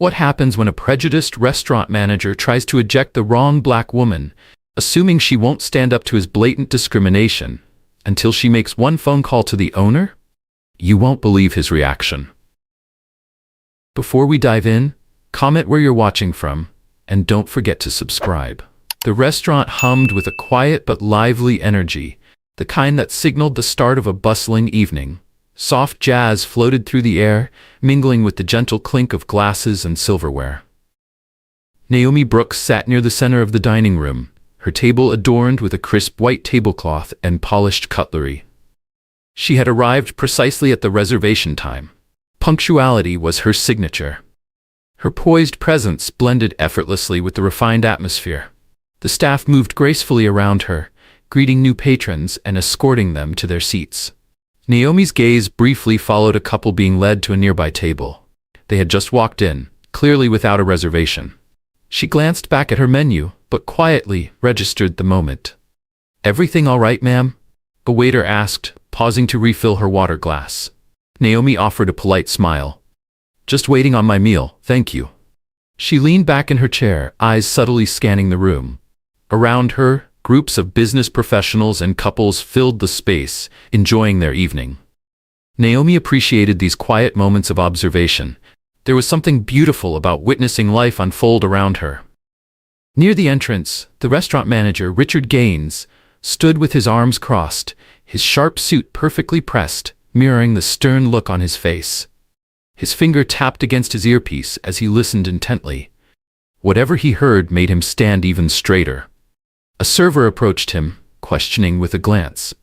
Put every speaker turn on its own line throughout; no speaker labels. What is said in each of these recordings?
What happens when a prejudiced restaurant manager tries to eject the wrong black woman, assuming she won't stand up to his blatant discrimination, until she makes one phone call to the owner? You won't believe his reaction. Before we dive in, comment where you're watching from, and don't forget to subscribe. The restaurant hummed with a quiet but lively energy, the kind that signaled the start of a bustling evening. Soft jazz floated through the air, mingling with the gentle clink of glasses and silverware. Naomi Brooks sat near the center of the dining room, her table adorned with a crisp white tablecloth and polished cutlery. She had arrived precisely at the reservation time. Punctuality was her signature. Her poised presence blended effortlessly with the refined atmosphere. The staff moved gracefully around her, greeting new patrons and escorting them to their seats. Naomi's gaze briefly followed a couple being led to a nearby table. They had just walked in, clearly without a reservation. She glanced back at her menu, but quietly registered the moment. "Everything all right, ma'am?" a waiter asked, pausing to refill her water glass. Naomi offered a polite smile. "Just waiting on my meal, thank you." She leaned back in her chair, eyes subtly scanning the room. Around her, groups of business professionals and couples filled the space, enjoying their evening. Naomi appreciated these quiet moments of observation. There was something beautiful about witnessing life unfold around her. Near the entrance, the restaurant manager, Richard Gaines, stood with his arms crossed, his sharp suit perfectly pressed, mirroring the stern look on his face. His finger tapped against his earpiece as he listened intently. Whatever he heard made him stand even straighter. A server approached him, questioning with a glance.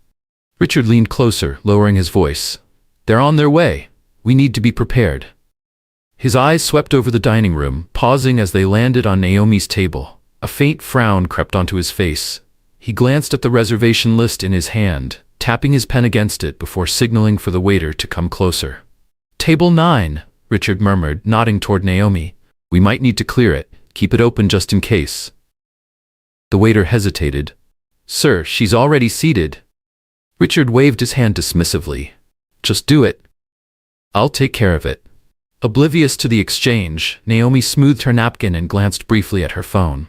Richard leaned closer, lowering his voice. "They're on their way. We need to be prepared." His eyes swept over the dining room, pausing as they landed on Naomi's table. A faint frown crept onto his face. He glanced at the reservation list in his hand, tapping his pen against it before signaling for the waiter to come closer. "Table 9, Richard murmured, nodding toward Naomi. "We might need to clear it. Keep it open just in case." The waiter hesitated. "Sir, she's already seated." Richard waved his hand dismissively. "Just do it. I'll take care of it." Oblivious to the exchange, Naomi smoothed her napkin and glanced briefly at her phone.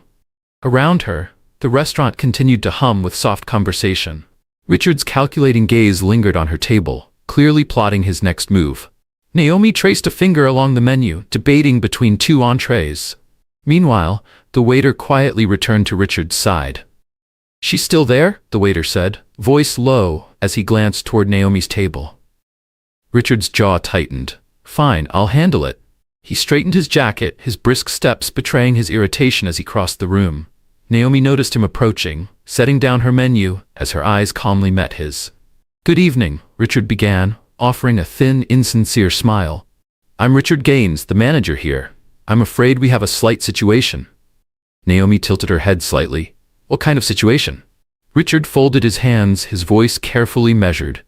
Around her, the restaurant continued to hum with soft conversation. Richard's calculating gaze lingered on her table, clearly plotting his next move. Naomi traced a finger along the menu, debating between two entrees. Meanwhile, the waiter quietly returned to Richard's side. "She's still there?" the waiter said, voice low, as he glanced toward Naomi's table. Richard's jaw tightened. "Fine, I'll handle it." He straightened his jacket, his brisk steps betraying his irritation as he crossed the room. Naomi noticed him approaching, setting down her menu, as her eyes calmly met his. "Good evening," Richard began, offering a thin, insincere smile. "I'm Richard Gaines, the manager here. I'm afraid we have a slight situation." Naomi tilted her head slightly. "What kind of situation?" Richard folded his hands, his voice carefully measured.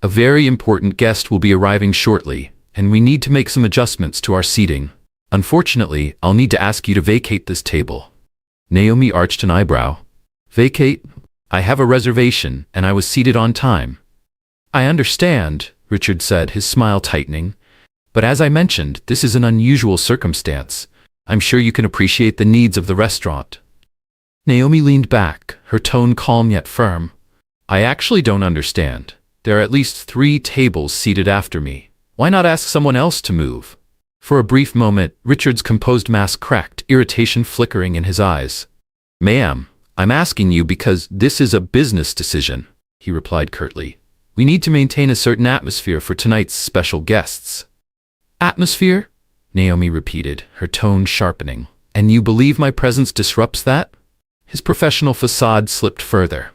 "A very important guest will be arriving shortly, and we need to make some adjustments to our seating. Unfortunately, I'll need to ask you to vacate this table." Naomi arched an eyebrow. "Vacate? I have a reservation, and I was seated on time." "I understand," Richard said, his smile tightening. "But as I mentioned, this is an unusual circumstance. I'm sure you can appreciate the needs of the restaurant." Naomi leaned back, her tone calm yet firm. "I actually don't understand. There are at least 3 tables seated after me. Why not ask someone else to move?" For a brief moment, Richard's composed mask cracked, irritation flickering in his eyes. "Ma'am, I'm asking you because this is a business decision," he replied curtly. "We need to maintain a certain atmosphere for tonight's special guests." "Atmosphere?" Naomi repeated, her tone sharpening. "And you believe my presence disrupts that?" His professional facade slipped further.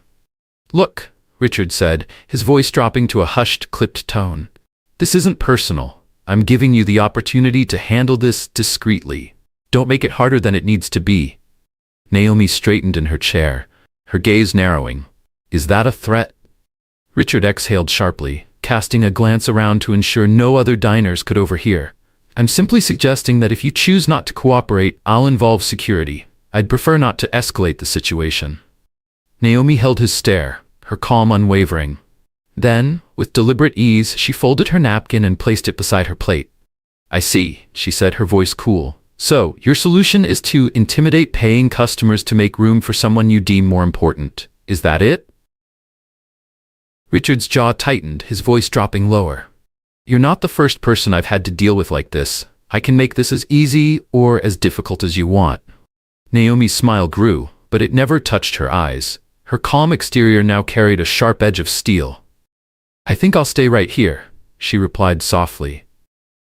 "Look," Richard said, his voice dropping to a hushed, clipped tone. "This isn't personal. I'm giving you the opportunity to handle this discreetly. Don't make it harder than it needs to be." Naomi straightened in her chair, her gaze narrowing. "Is that a threat?" Richard exhaled sharply, casting a glance around to ensure no other diners could overhear. "I'm simply suggesting that if you choose not to cooperate, I'll involve security. I'd prefer not to escalate the situation." Naomi held his stare, her calm unwavering. Then, with deliberate ease, she folded her napkin and placed it beside her plate. I see, she said, her voice cool. So, your solution is to intimidate paying customers to make room for someone you deem more important. Is that it? Richard's jaw tightened, his voice dropping lower. You're not the first person I've had to deal with like this. I can make this as easy or as difficult as you want. Naomi's smile grew, but it never touched her eyes. Her calm exterior now carried a sharp edge of steel. I think I'll stay right here, she replied softly.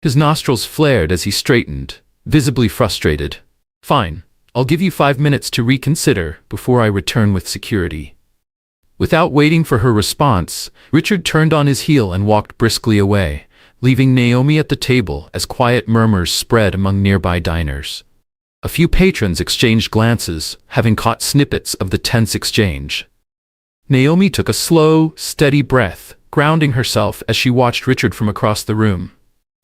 His nostrils flared as he straightened, visibly frustrated. Fine, I'll give you 5 minutes to reconsider before I return with security. Without waiting for her response, Richard turned on his heel and walked briskly away, leaving Naomi at the table as quiet murmurs spread among nearby diners. A few patrons exchanged glances, having caught snippets of the tense exchange. Naomi took a slow, steady breath, grounding herself as she watched Richard from across the room.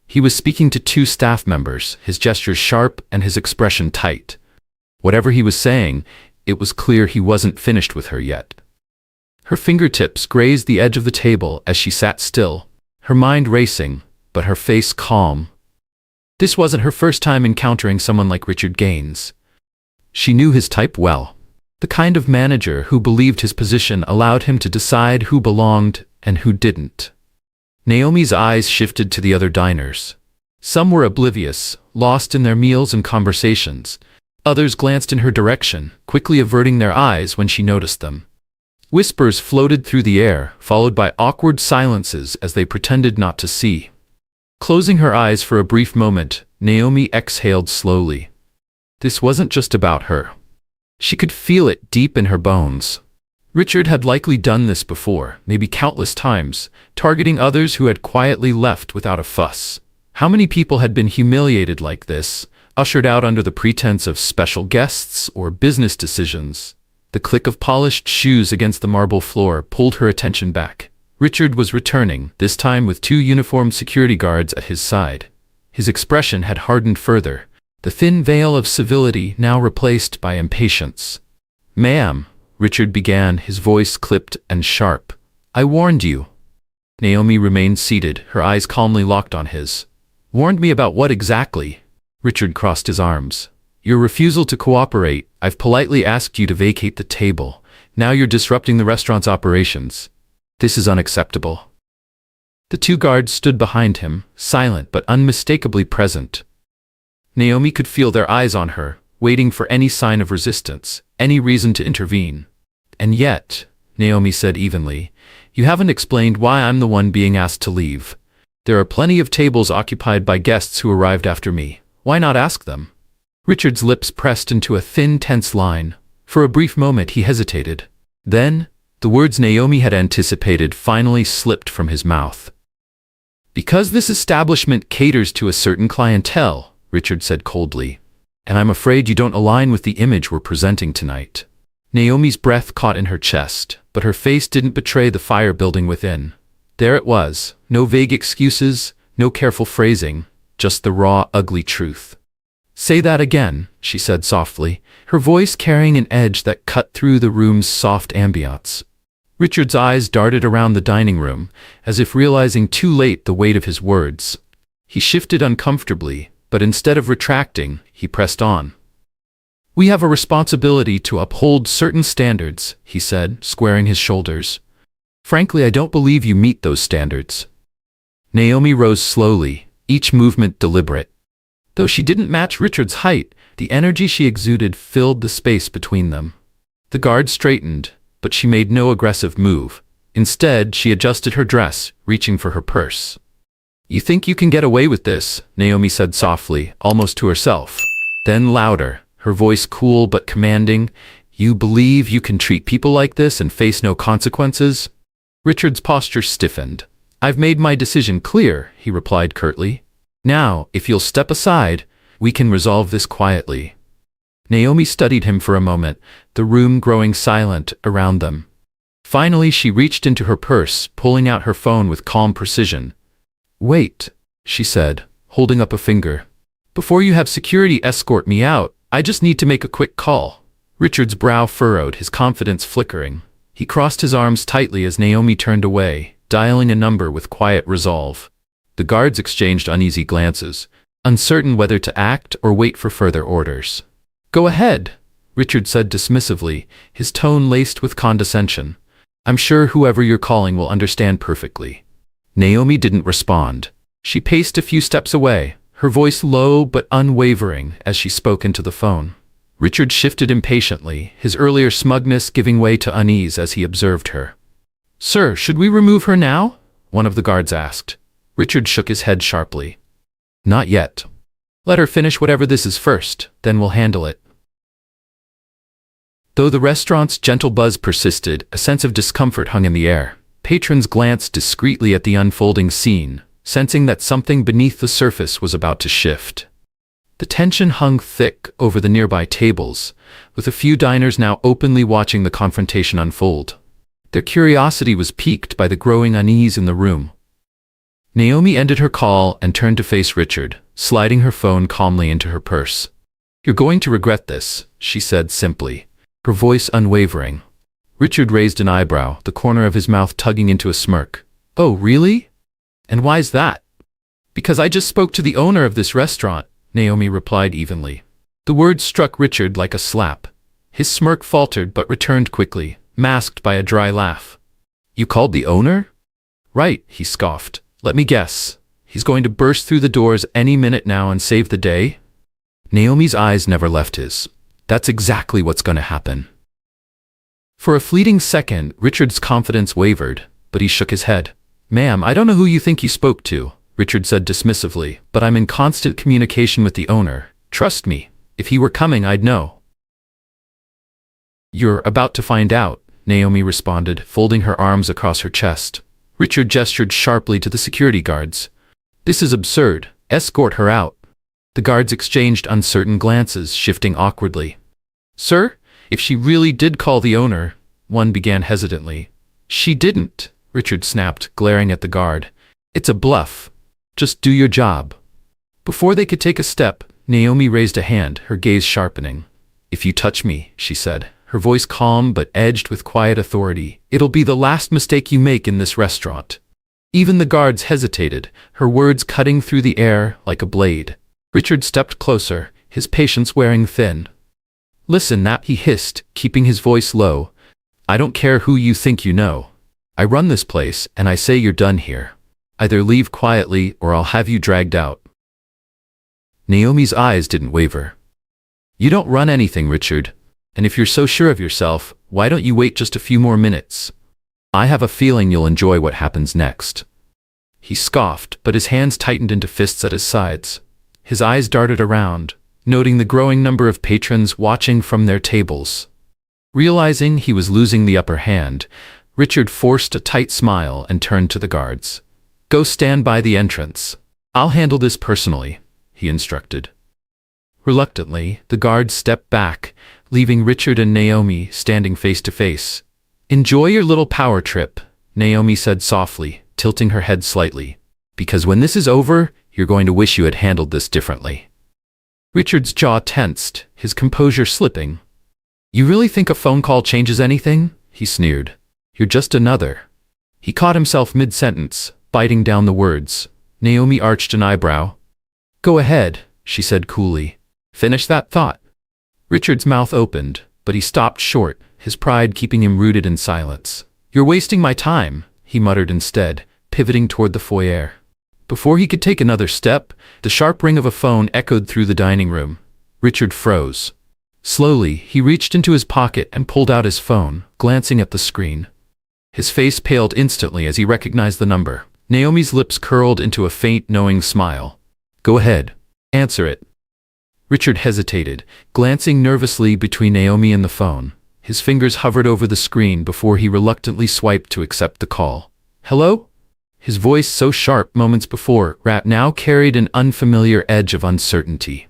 He was speaking to 2 staff members, his gestures sharp and his expression tight. Whatever he was saying, it was clear he wasn't finished with her yet. Her fingertips grazed the edge of the table as she sat still, her mind racing, but her face calm. This wasn't her first time encountering someone like Richard Gaines. She knew his type well. The kind of manager who believed his position allowed him to decide who belonged and who didn't. Naomi's eyes shifted to the other diners. Some were oblivious, lost in their meals and conversations. Others glanced in her direction, quickly averting their eyes when she noticed them. Whispers floated through the air, followed by awkward silences as they pretended not to see. Closing her eyes for a brief moment, Naomi exhaled slowly. This wasn't just about her. She could feel it deep in her bones. Richard had likely done this before, maybe countless times, targeting others who had quietly left without a fuss. How many people had been humiliated like this, ushered out under the pretense of special guests or business decisions? The click of polished shoes against the marble floor pulled her attention back. Richard was returning, this time with 2 uniformed security guards at his side. His expression had hardened further, the thin veil of civility now replaced by impatience. Ma'am, Richard began, his voice clipped and sharp. I warned you. Naomi remained seated, her eyes calmly locked on his. Warned me about what exactly? Richard crossed his arms. Your refusal to cooperate. I've politely asked you to vacate the table. Now you're disrupting the restaurant's operations. This is unacceptable. The 2 guards stood behind him, silent but unmistakably present. Naomi could feel their eyes on her, waiting for any sign of resistance, any reason to intervene. And yet, Naomi said evenly, you haven't explained why I'm the one being asked to leave. There are plenty of tables occupied by guests who arrived after me. Why not ask them? Richard's lips pressed into a thin, tense line. For a brief moment he hesitated. Then, the words Naomi had anticipated finally slipped from his mouth. Because this establishment caters to a certain clientele, Richard said coldly. And I'm afraid you don't align with the image we're presenting tonight. Naomi's breath caught in her chest, but her face didn't betray the fire building within. There it was, no vague excuses, no careful phrasing, just the raw, ugly truth. Say that again, she said softly, her voice carrying an edge that cut through the room's soft ambiance. Richard's eyes darted around the dining room, as if realizing too late the weight of his words. He shifted uncomfortably, but instead of retracting, he pressed on. We have a responsibility to uphold certain standards, he said, squaring his shoulders. Frankly, I don't believe you meet those standards. Naomi rose slowly, each movement deliberate. Though she didn't match Richard's height, the energy she exuded filled the space between them. The guard straightened, but she made no aggressive move. Instead, she adjusted her dress, reaching for her purse. You think you can get away with this, Naomi said softly, almost to herself. Then louder, her voice cool but commanding. You believe you can treat people like this and face no consequences? Richard's posture stiffened. I've made my decision clear, he replied curtly. Now, if you'll step aside, we can resolve this quietly. Naomi studied him for a moment, the room growing silent around them. Finally, she reached into her purse, pulling out her phone with calm precision. Wait, she said, holding up a finger. Before you have security escort me out, I just need to make a quick call. Richard's brow furrowed, his confidence flickering. He crossed his arms tightly as Naomi turned away, dialing a number with quiet resolve. The guards exchanged uneasy glances. uncertain whether to act or wait for further orders. Go ahead, Richard said dismissively, his tone laced with condescension. I'm sure whoever you're calling will understand perfectly. Naomi didn't respond. She paced a few steps away, her voice low but unwavering as she spoke into the phone. Richard shifted impatiently, his earlier smugness giving way to unease as he observed her. Sir, should we remove her now? One of the guards asked. Richard shook his head sharply. Not yet. Let her finish whatever this is first, then we'll handle it. Though the restaurant's gentle buzz persisted, a sense of discomfort hung in the air. Patrons glanced discreetly at the unfolding scene, sensing that something beneath the surface was about to shift. The tension hung thick over the nearby tables, with a few diners now openly watching the confrontation unfold. Their curiosity was piqued by the growing unease in the room. Naomi ended her call and turned to face Richard, sliding her phone calmly into her purse. You're going to regret this, she said simply, her voice unwavering. Richard raised an eyebrow, the corner of his mouth tugging into a smirk. Oh, really? And why's that? Because I just spoke to the owner of this restaurant, Naomi replied evenly. The words struck Richard like a slap. His smirk faltered but returned quickly, masked by a dry laugh. You called the owner? Right, he scoffed. Let me guess. He's going to burst through the doors any minute now and save the day? Naomi's eyes never left his. That's exactly what's going to happen. For a fleeting second, Richard's confidence wavered, but he shook his head. Ma'am, I don't know who you think you spoke to, Richard said dismissively, but I'm in constant communication with the owner. Trust me, if he were coming, I'd know. You're about to find out, Naomi responded, folding her arms across her chest. Richard gestured sharply to the security guards. This is absurd. Escort her out. The guards exchanged uncertain glances, shifting awkwardly. Sir, if she really did call the owner, one began hesitantly. She didn't, Richard snapped, glaring at the guard. It's a bluff. Just do your job. Before they could take a step, Naomi raised a hand, her gaze sharpening. If you touch me, she said, her voice calm but edged with quiet authority, it'll be the last mistake you make in this restaurant. Even the guards hesitated, her words cutting through the air like a blade. Richard stepped closer, his patience wearing thin. Listen, Nap, he hissed, keeping his voice low. I don't care who you think you know. I run this place, and I say you're done here. Either leave quietly or I'll have you dragged out. Naomi's eyes didn't waver. You don't run anything, Richard. And if you're so sure of yourself, why don't you wait just a few more minutes? I have a feeling you'll enjoy what happens next. He scoffed, but his hands tightened into fists at his sides. His eyes darted around, noting the growing number of patrons watching from their tables. Realizing he was losing the upper hand, Richard forced a tight smile and turned to the guards. Go stand by the entrance. I'll handle this personally, he instructed. Reluctantly, the guards stepped back, leaving Richard and Naomi standing face to face. Enjoy your little power trip, Naomi said softly, tilting her head slightly. Because when this is over, you're going to wish you had handled this differently. Richard's jaw tensed, his composure slipping. You really think a phone call changes anything? He sneered. You're just another. He caught himself mid-sentence, biting down the words. Naomi arched an eyebrow. Go ahead, she said coolly. Finish that thought. Richard's mouth opened, but he stopped short, his pride keeping him rooted in silence. You're wasting my time, he muttered instead, pivoting toward the foyer. Before he could take another step, the sharp ring of a phone echoed through the dining room. Richard froze. Slowly, he reached into his pocket and pulled out his phone, glancing at the screen. His face paled instantly as he recognized the number. Naomi's lips curled into a faint, knowing smile. Go ahead. Answer it. Richard hesitated, glancing nervously between Naomi and the phone. His fingers hovered over the screen before he reluctantly swiped to accept the call. Hello? His voice, so sharp moments before, now carried an unfamiliar edge of uncertainty.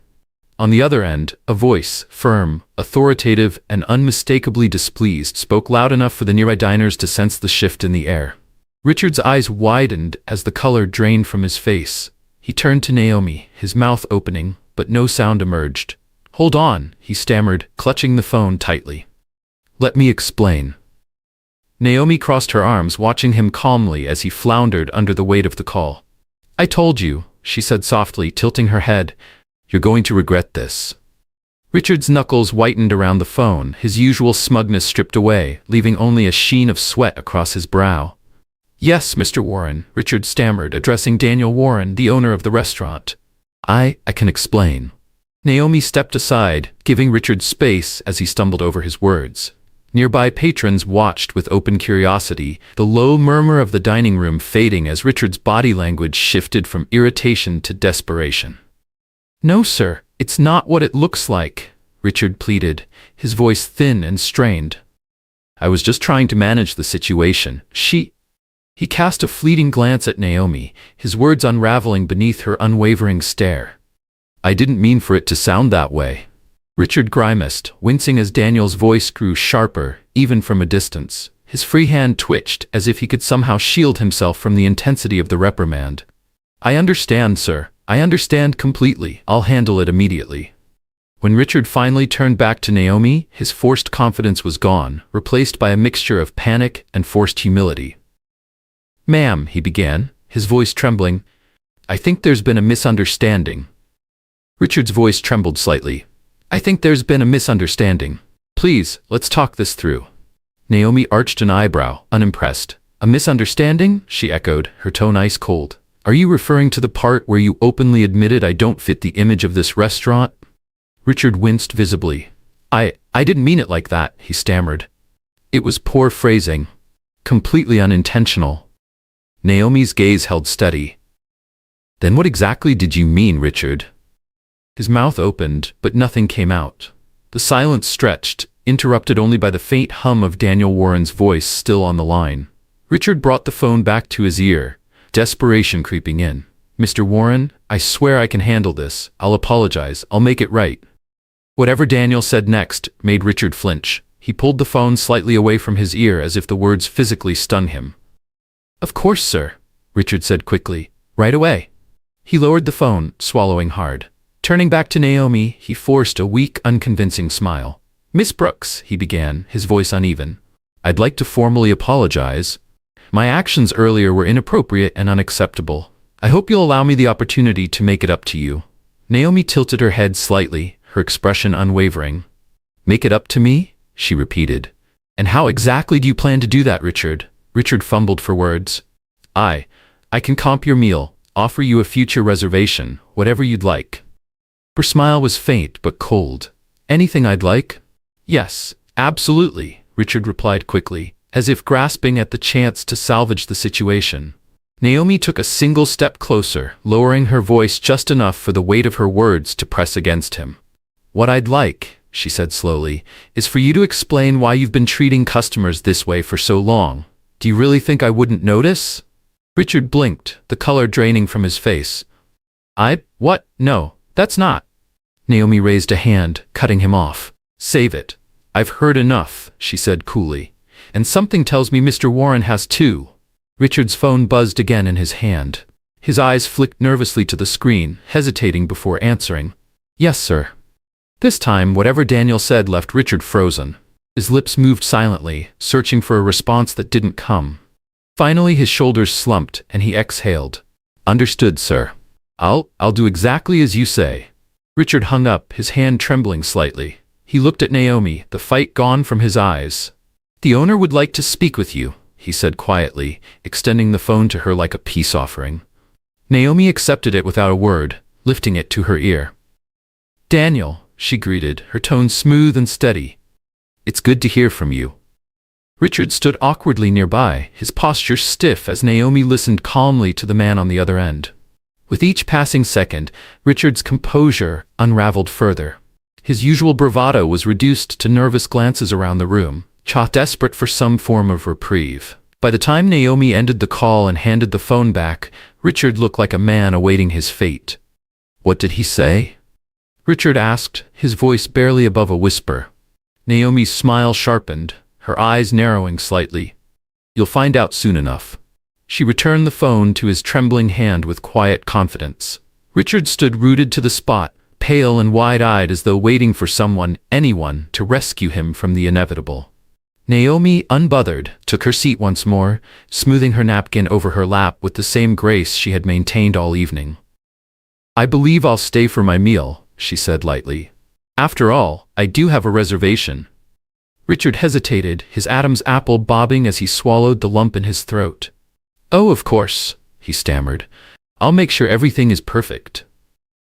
On the other end, a voice, firm, authoritative, and unmistakably displeased, spoke loud enough for the nearby diners to sense the shift in the air. Richard's eyes widened as the color drained from his face. He turned to Naomi, his mouth opening, but no sound emerged. Hold on, he stammered, clutching the phone tightly. Let me explain. Naomi crossed her arms, watching him calmly as he floundered under the weight of the call. I told you, she said softly, tilting her head. You're going to regret this. Richard's knuckles whitened around the phone, his usual smugness stripped away, leaving only a sheen of sweat across his brow. Yes, Mr. Warren, Richard stammered, addressing Daniel Warren, the owner of the restaurant. I can explain. Naomi stepped aside, giving Richard space as he stumbled over his words. Nearby patrons watched with open curiosity, the low murmur of the dining room fading as Richard's body language shifted from irritation to desperation. No, sir, it's not what it looks like, Richard pleaded, his voice thin and strained. I was just trying to manage the situation. He cast a fleeting glance at Naomi, his words unraveling beneath her unwavering stare. I didn't mean for it to sound that way. Richard grimaced, wincing as Daniel's voice grew sharper, even from a distance. His free hand twitched, as if he could somehow shield himself from the intensity of the reprimand. I understand, sir. I understand completely. I'll handle it immediately. When Richard finally turned back to Naomi, his forced confidence was gone, replaced by a mixture of panic and forced humility. Ma'am, he began, his voice trembling, I think there's been a misunderstanding. Richard's voice trembled slightly. I think there's been a misunderstanding. Please, let's talk this through. Naomi arched an eyebrow, unimpressed. A misunderstanding? She echoed, her tone ice cold. Are you referring to the part where you openly admitted I don't fit the image of this restaurant? Richard winced visibly. I didn't mean it like that, he stammered. It was poor phrasing. Completely unintentional. Naomi's gaze held steady. Then what exactly did you mean, Richard? His mouth opened, but nothing came out. The silence stretched, interrupted only by the faint hum of Daniel Warren's voice still on the line. Richard brought the phone back to his ear, desperation creeping in. Mr. Warren, I swear I can handle this. I'll apologize. I'll make it right. Whatever Daniel said next made Richard flinch. He pulled the phone slightly away from his ear as if the words physically stung him. Of course, sir, Richard said quickly. Right away. He lowered the phone, swallowing hard. Turning back to Naomi, he forced a weak, unconvincing smile. Miss Brooks, he began, his voice uneven. I'd like to formally apologize. My actions earlier were inappropriate and unacceptable. I hope you'll allow me the opportunity to make it up to you. Naomi tilted her head slightly, her expression unwavering. Make it up to me? She repeated. And how exactly do you plan to do that, Richard? Richard fumbled for words. I can comp your meal, offer you a future reservation, whatever you'd like. Her smile was faint but cold. Anything I'd like? Yes, absolutely, Richard replied quickly, as if grasping at the chance to salvage the situation. Naomi took a single step closer, lowering her voice just enough for the weight of her words to press against him. What I'd like, she said slowly, is for you to explain why you've been treating customers this way for so long. Do you really think I wouldn't notice? Richard blinked, the color draining from his face. What? No, that's not. Naomi raised a hand, cutting him off. Save it. I've heard enough, she said coolly. And something tells me Mr. Warren has too. Richard's phone buzzed again in his hand. His eyes flicked nervously to the screen, hesitating before answering. Yes, sir. This time, whatever Daniel said left Richard frozen. His lips moved silently, searching for a response that didn't come. Finally, his shoulders slumped, and he exhaled. Understood, sir. I'll do exactly as you say. Richard hung up, his hand trembling slightly. He looked at Naomi, the fight gone from his eyes. The owner would like to speak with you, he said quietly, extending the phone to her like a peace offering. Naomi accepted it without a word, lifting it to her ear. Daniel, she greeted, her tone smooth and steady. It's good to hear from you. Richard stood awkwardly nearby, his posture stiff as Naomi listened calmly to the man on the other end. With each passing second, Richard's composure unraveled further. His usual bravado was reduced to nervous glances around the room, desperate for some form of reprieve. By the time Naomi ended the call and handed the phone back, Richard looked like a man awaiting his fate. What did he say? Richard asked, his voice barely above a whisper. Naomi's smile sharpened, her eyes narrowing slightly. You'll find out soon enough. She returned the phone to his trembling hand with quiet confidence. Richard stood rooted to the spot, pale and wide-eyed as though waiting for someone, anyone, to rescue him from the inevitable. Naomi, unbothered, took her seat once more, smoothing her napkin over her lap with the same grace she had maintained all evening. I believe I'll stay for my meal, she said lightly. After all, I do have a reservation. Richard hesitated, his Adam's apple bobbing as he swallowed the lump in his throat. Oh, of course, he stammered. I'll make sure everything is perfect.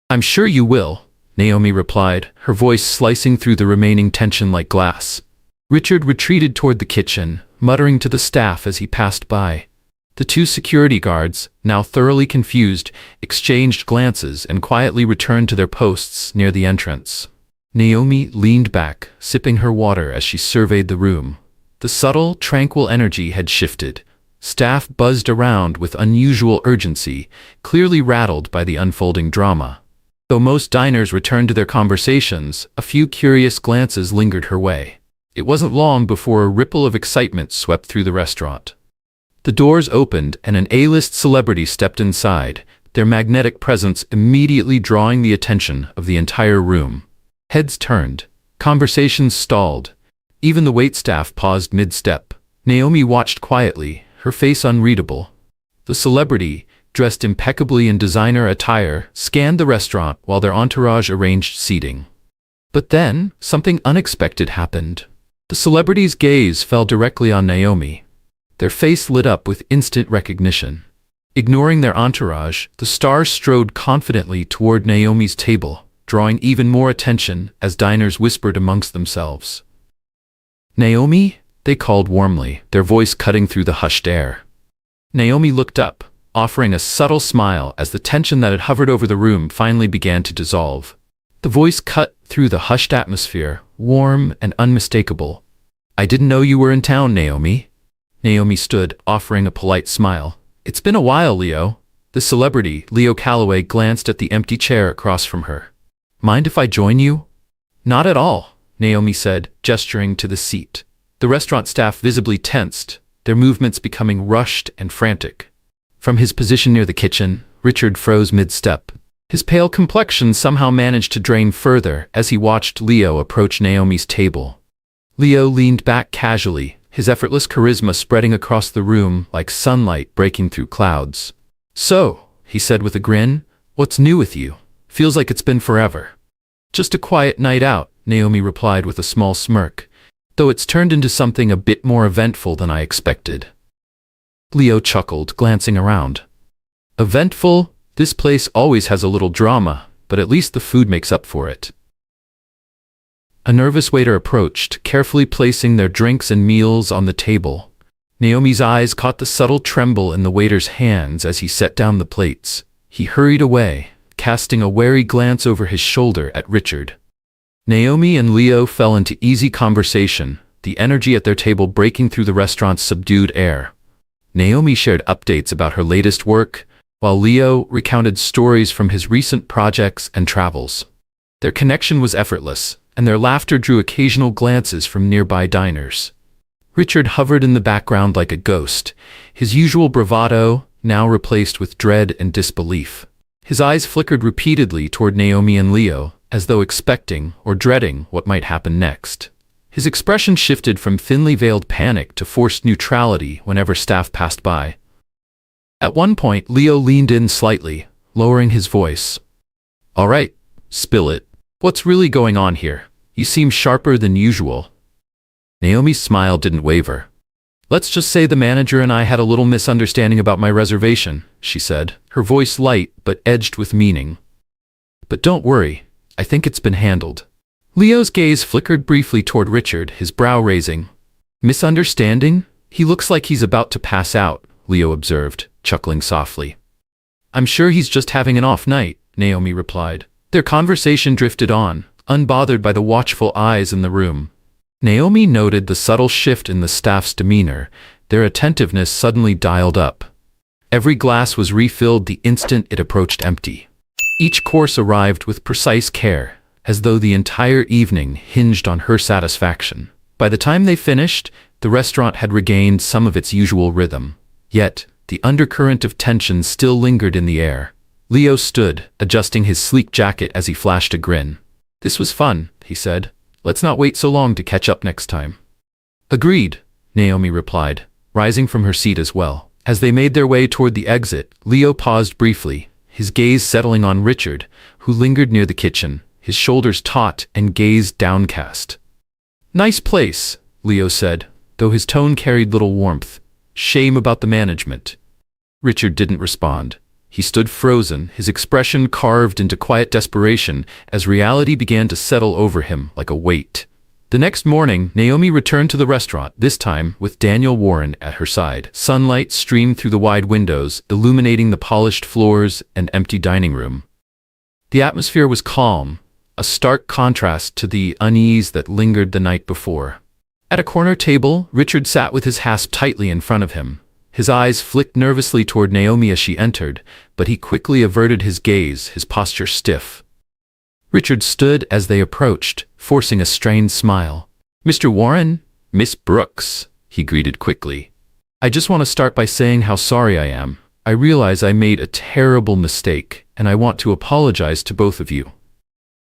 I'm sure you will, Naomi replied, her voice slicing through the remaining tension like glass. Richard retreated toward the kitchen, muttering to the staff as he passed by. The two security guards, now thoroughly confused, exchanged glances and quietly returned to their posts near the entrance. Naomi leaned back, sipping her water as she surveyed the room. The subtle, tranquil energy had shifted. Staff buzzed around with unusual urgency, clearly rattled by the unfolding drama. Though most diners returned to their conversations, a few curious glances lingered her way. It wasn't long before a ripple of excitement swept through the restaurant. The doors opened and an A-list celebrity stepped inside, their magnetic presence immediately drawing the attention of the entire room. Heads turned. Conversations stalled. Even the waitstaff paused mid-step. Naomi watched quietly, her face unreadable. The celebrity, dressed impeccably in designer attire, scanned the restaurant while their entourage arranged seating. But then, something unexpected happened. The celebrity's gaze fell directly on Naomi. Their face lit up with instant recognition. Ignoring their entourage, the stars strode confidently toward Naomi's table, drawing even more attention as diners whispered amongst themselves. Naomi? They called warmly, their voice cutting through the hushed air. Naomi looked up, offering a subtle smile as the tension that had hovered over the room finally began to dissolve. The voice cut through the hushed atmosphere, warm and unmistakable. I didn't know you were in town, Naomi. Naomi stood, offering a polite smile. It's been a while, Leo. The celebrity, Leo Calloway, glanced at the empty chair across from her. Mind if I join you? Not at all, Naomi said, gesturing to the seat. The restaurant staff visibly tensed, their movements becoming rushed and frantic. From his position near the kitchen, Richard froze mid-step. His pale complexion somehow managed to drain further as he watched Leo approach Naomi's table. Leo leaned back casually, his effortless charisma spreading across the room like sunlight breaking through clouds. So, he said with a grin, what's new with you? Feels like it's been forever. Just a quiet night out, Naomi replied with a small smirk, though it's turned into something a bit more eventful than I expected. Leo chuckled, glancing around. Eventful? This place always has a little drama, but at least the food makes up for it. A nervous waiter approached, carefully placing their drinks and meals on the table. Naomi's eyes caught the subtle tremble in the waiter's hands as he set down the plates. He hurried away, casting a wary glance over his shoulder at Richard. Naomi and Leo fell into easy conversation, the energy at their table breaking through the restaurant's subdued air. Naomi shared updates about her latest work, while Leo recounted stories from his recent projects and travels. Their connection was effortless, and their laughter drew occasional glances from nearby diners. Richard hovered in the background like a ghost, his usual bravado now replaced with dread and disbelief. His eyes flickered repeatedly toward Naomi and Leo, as though expecting or dreading what might happen next. His expression shifted from thinly veiled panic to forced neutrality whenever staff passed by. At one point, Leo leaned in slightly, lowering his voice. All right, spill it. What's really going on here? You seem sharper than usual. Naomi's smile didn't waver. Let's just say the manager and I had a little misunderstanding about my reservation, she said, her voice light but edged with meaning. But don't worry, I think it's been handled. Leo's gaze flickered briefly toward Richard, his brow raising. Misunderstanding? He looks like he's about to pass out, Leo observed, chuckling softly. I'm sure he's just having an off night, Naomi replied. Their conversation drifted on, unbothered by the watchful eyes in the room. Naomi noted the subtle shift in the staff's demeanor, their attentiveness suddenly dialed up. Every glass was refilled the instant it approached empty. Each course arrived with precise care, as though the entire evening hinged on her satisfaction. By the time they finished, the restaurant had regained some of its usual rhythm. Yet, the undercurrent of tension still lingered in the air. Leo stood, adjusting his sleek jacket as he flashed a grin. This was fun, he said. Let's not wait so long to catch up next time. Agreed, Naomi replied, rising from her seat as well. As they made their way toward the exit, Leo paused briefly, his gaze settling on Richard, who lingered near the kitchen, his shoulders taut and gaze downcast. "Nice place," Leo said, though his tone carried little warmth. "Shame about the management." Richard didn't respond. He stood frozen, his expression carved into quiet desperation as reality began to settle over him like a weight. The next morning, Naomi returned to the restaurant, this time with Daniel Warren at her side. Sunlight streamed through the wide windows, illuminating the polished floors and empty dining room. The atmosphere was calm, a stark contrast to the unease that lingered the night before. At a corner table, Richard sat with his hasp tightly in front of him. His eyes flicked nervously toward Naomi as she entered, but he quickly averted his gaze, his posture stiff. Richard stood as they approached, forcing a strained smile. "Mr. Warren, Miss Brooks," he greeted quickly. "I just want to start by saying how sorry I am. I realize I made a terrible mistake, and I want to apologize to both of you."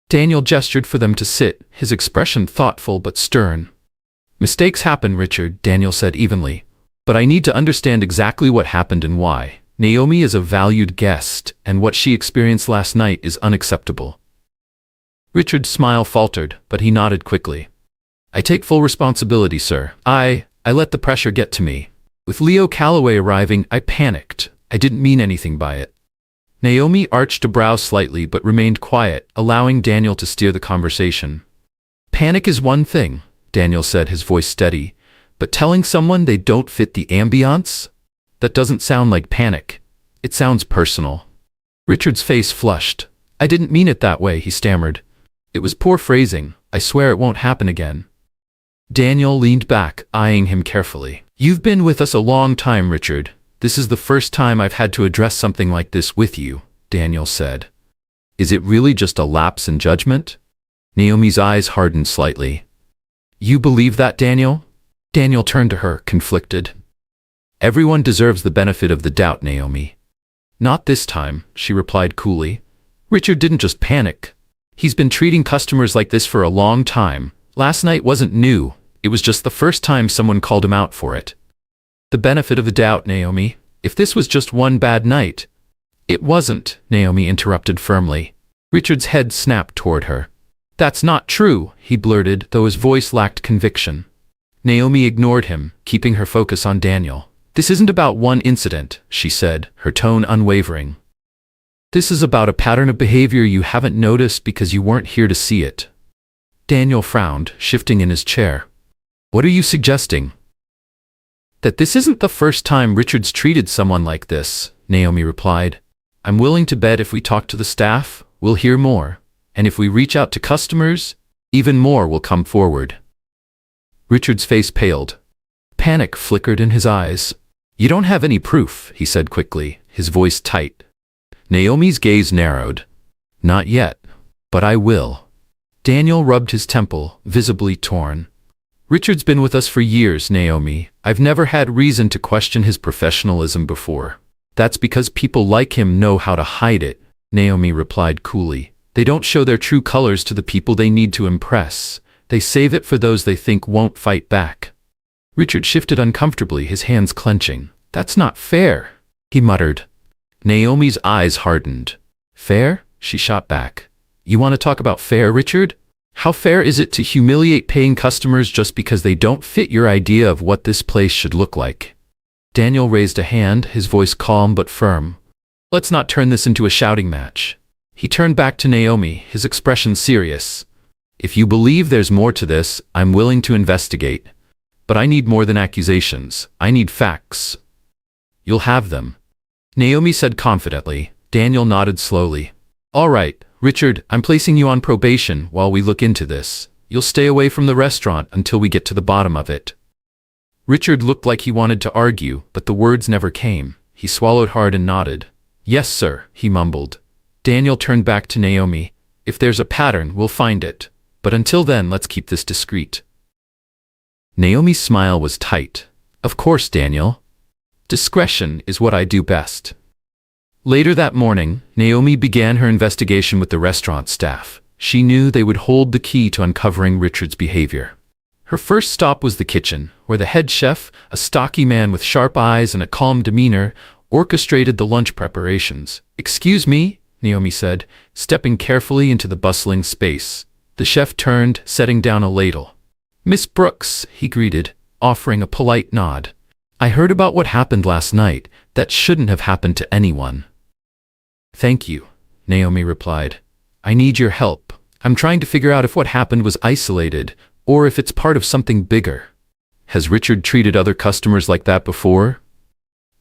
Daniel gestured for them to sit, his expression thoughtful but stern. "Mistakes happen, Richard," Daniel said evenly. "But I need to understand exactly what happened and why. Naomi is a valued guest, and what she experienced last night is unacceptable." Richard's smile faltered, but he nodded quickly. "I take full responsibility, sir. I let the pressure get to me. With Leo Calloway arriving, I panicked. I didn't mean anything by it." Naomi arched a brow slightly but remained quiet, allowing Daniel to steer the conversation. "Panic is one thing," Daniel said, his voice steady. "But telling someone they don't fit the ambiance? That doesn't sound like panic. It sounds personal." Richard's face flushed. "I didn't mean it that way," he stammered. "It was poor phrasing. I swear it won't happen again." Daniel leaned back, eyeing him carefully. "You've been with us a long time, Richard. This is the first time I've had to address something like this with you," Daniel said. "Is it really just a lapse in judgment?" Naomi's eyes hardened slightly. "You believe that, Daniel?" Daniel turned to her, conflicted. "Everyone deserves the benefit of the doubt, Naomi." "Not this time," she replied coolly. "Richard didn't just panic. He's been treating customers like this for a long time. Last night wasn't new. It was just the first time someone called him out for it." "The benefit of the doubt, Naomi. If this was just one bad night—" "It wasn't," Naomi interrupted firmly. Richard's head snapped toward her. "That's not true," he blurted, though his voice lacked conviction. Naomi ignored him, keeping her focus on Daniel. "This isn't about one incident," she said, her tone unwavering. "This is about a pattern of behavior you haven't noticed because you weren't here to see it." Daniel frowned, shifting in his chair. "What are you suggesting?" "That this isn't the first time Richard's treated someone like this," Naomi replied. "I'm willing to bet if we talk to the staff, we'll hear more. And if we reach out to customers, even more will come forward." Richard's face paled. Panic flickered in his eyes. "You don't have any proof," he said quickly, his voice tight. Naomi's gaze narrowed. "Not yet, but I will." Daniel rubbed his temple, visibly torn. "Richard's been with us for years, Naomi. I've never had reason to question his professionalism before." "That's because people like him know how to hide it," Naomi replied coolly. "They don't show their true colors to the people they need to impress. They save it for those they think won't fight back." Richard shifted uncomfortably, his hands clenching. "That's not fair," he muttered. Naomi's eyes hardened. "Fair?" she shot back. "You want to talk about fair, Richard? How fair is it to humiliate paying customers just because they don't fit your idea of what this place should look like?" Daniel raised a hand, his voice calm but firm. "Let's not turn this into a shouting match." He turned back to Naomi, his expression serious. "If you believe there's more to this, I'm willing to investigate. But I need more than accusations. I need facts." "You'll have them," Naomi said confidently. Daniel nodded slowly. "All right, Richard, I'm placing you on probation while we look into this. You'll stay away from the restaurant until we get to the bottom of it." Richard looked like he wanted to argue, but the words never came. He swallowed hard and nodded. "Yes, sir," he mumbled. Daniel turned back to Naomi. "If there's a pattern, we'll find it. But until then, let's keep this discreet." Naomi's smile was tight. "Of course, Daniel. Discretion is what I do best." Later that morning, Naomi began her investigation with the restaurant staff. She knew they would hold the key to uncovering Richard's behavior. Her first stop was the kitchen, where the head chef, a stocky man with sharp eyes and a calm demeanor, orchestrated the lunch preparations. "Excuse me," Naomi said, stepping carefully into the bustling space. The chef turned, setting down a ladle. "Miss Brooks," he greeted, offering a polite nod. "I heard about what happened last night. That shouldn't have happened to anyone." "Thank you," Naomi replied. "I need your help. I'm trying to figure out if what happened was isolated, or if it's part of something bigger. Has Richard treated other customers like that before?"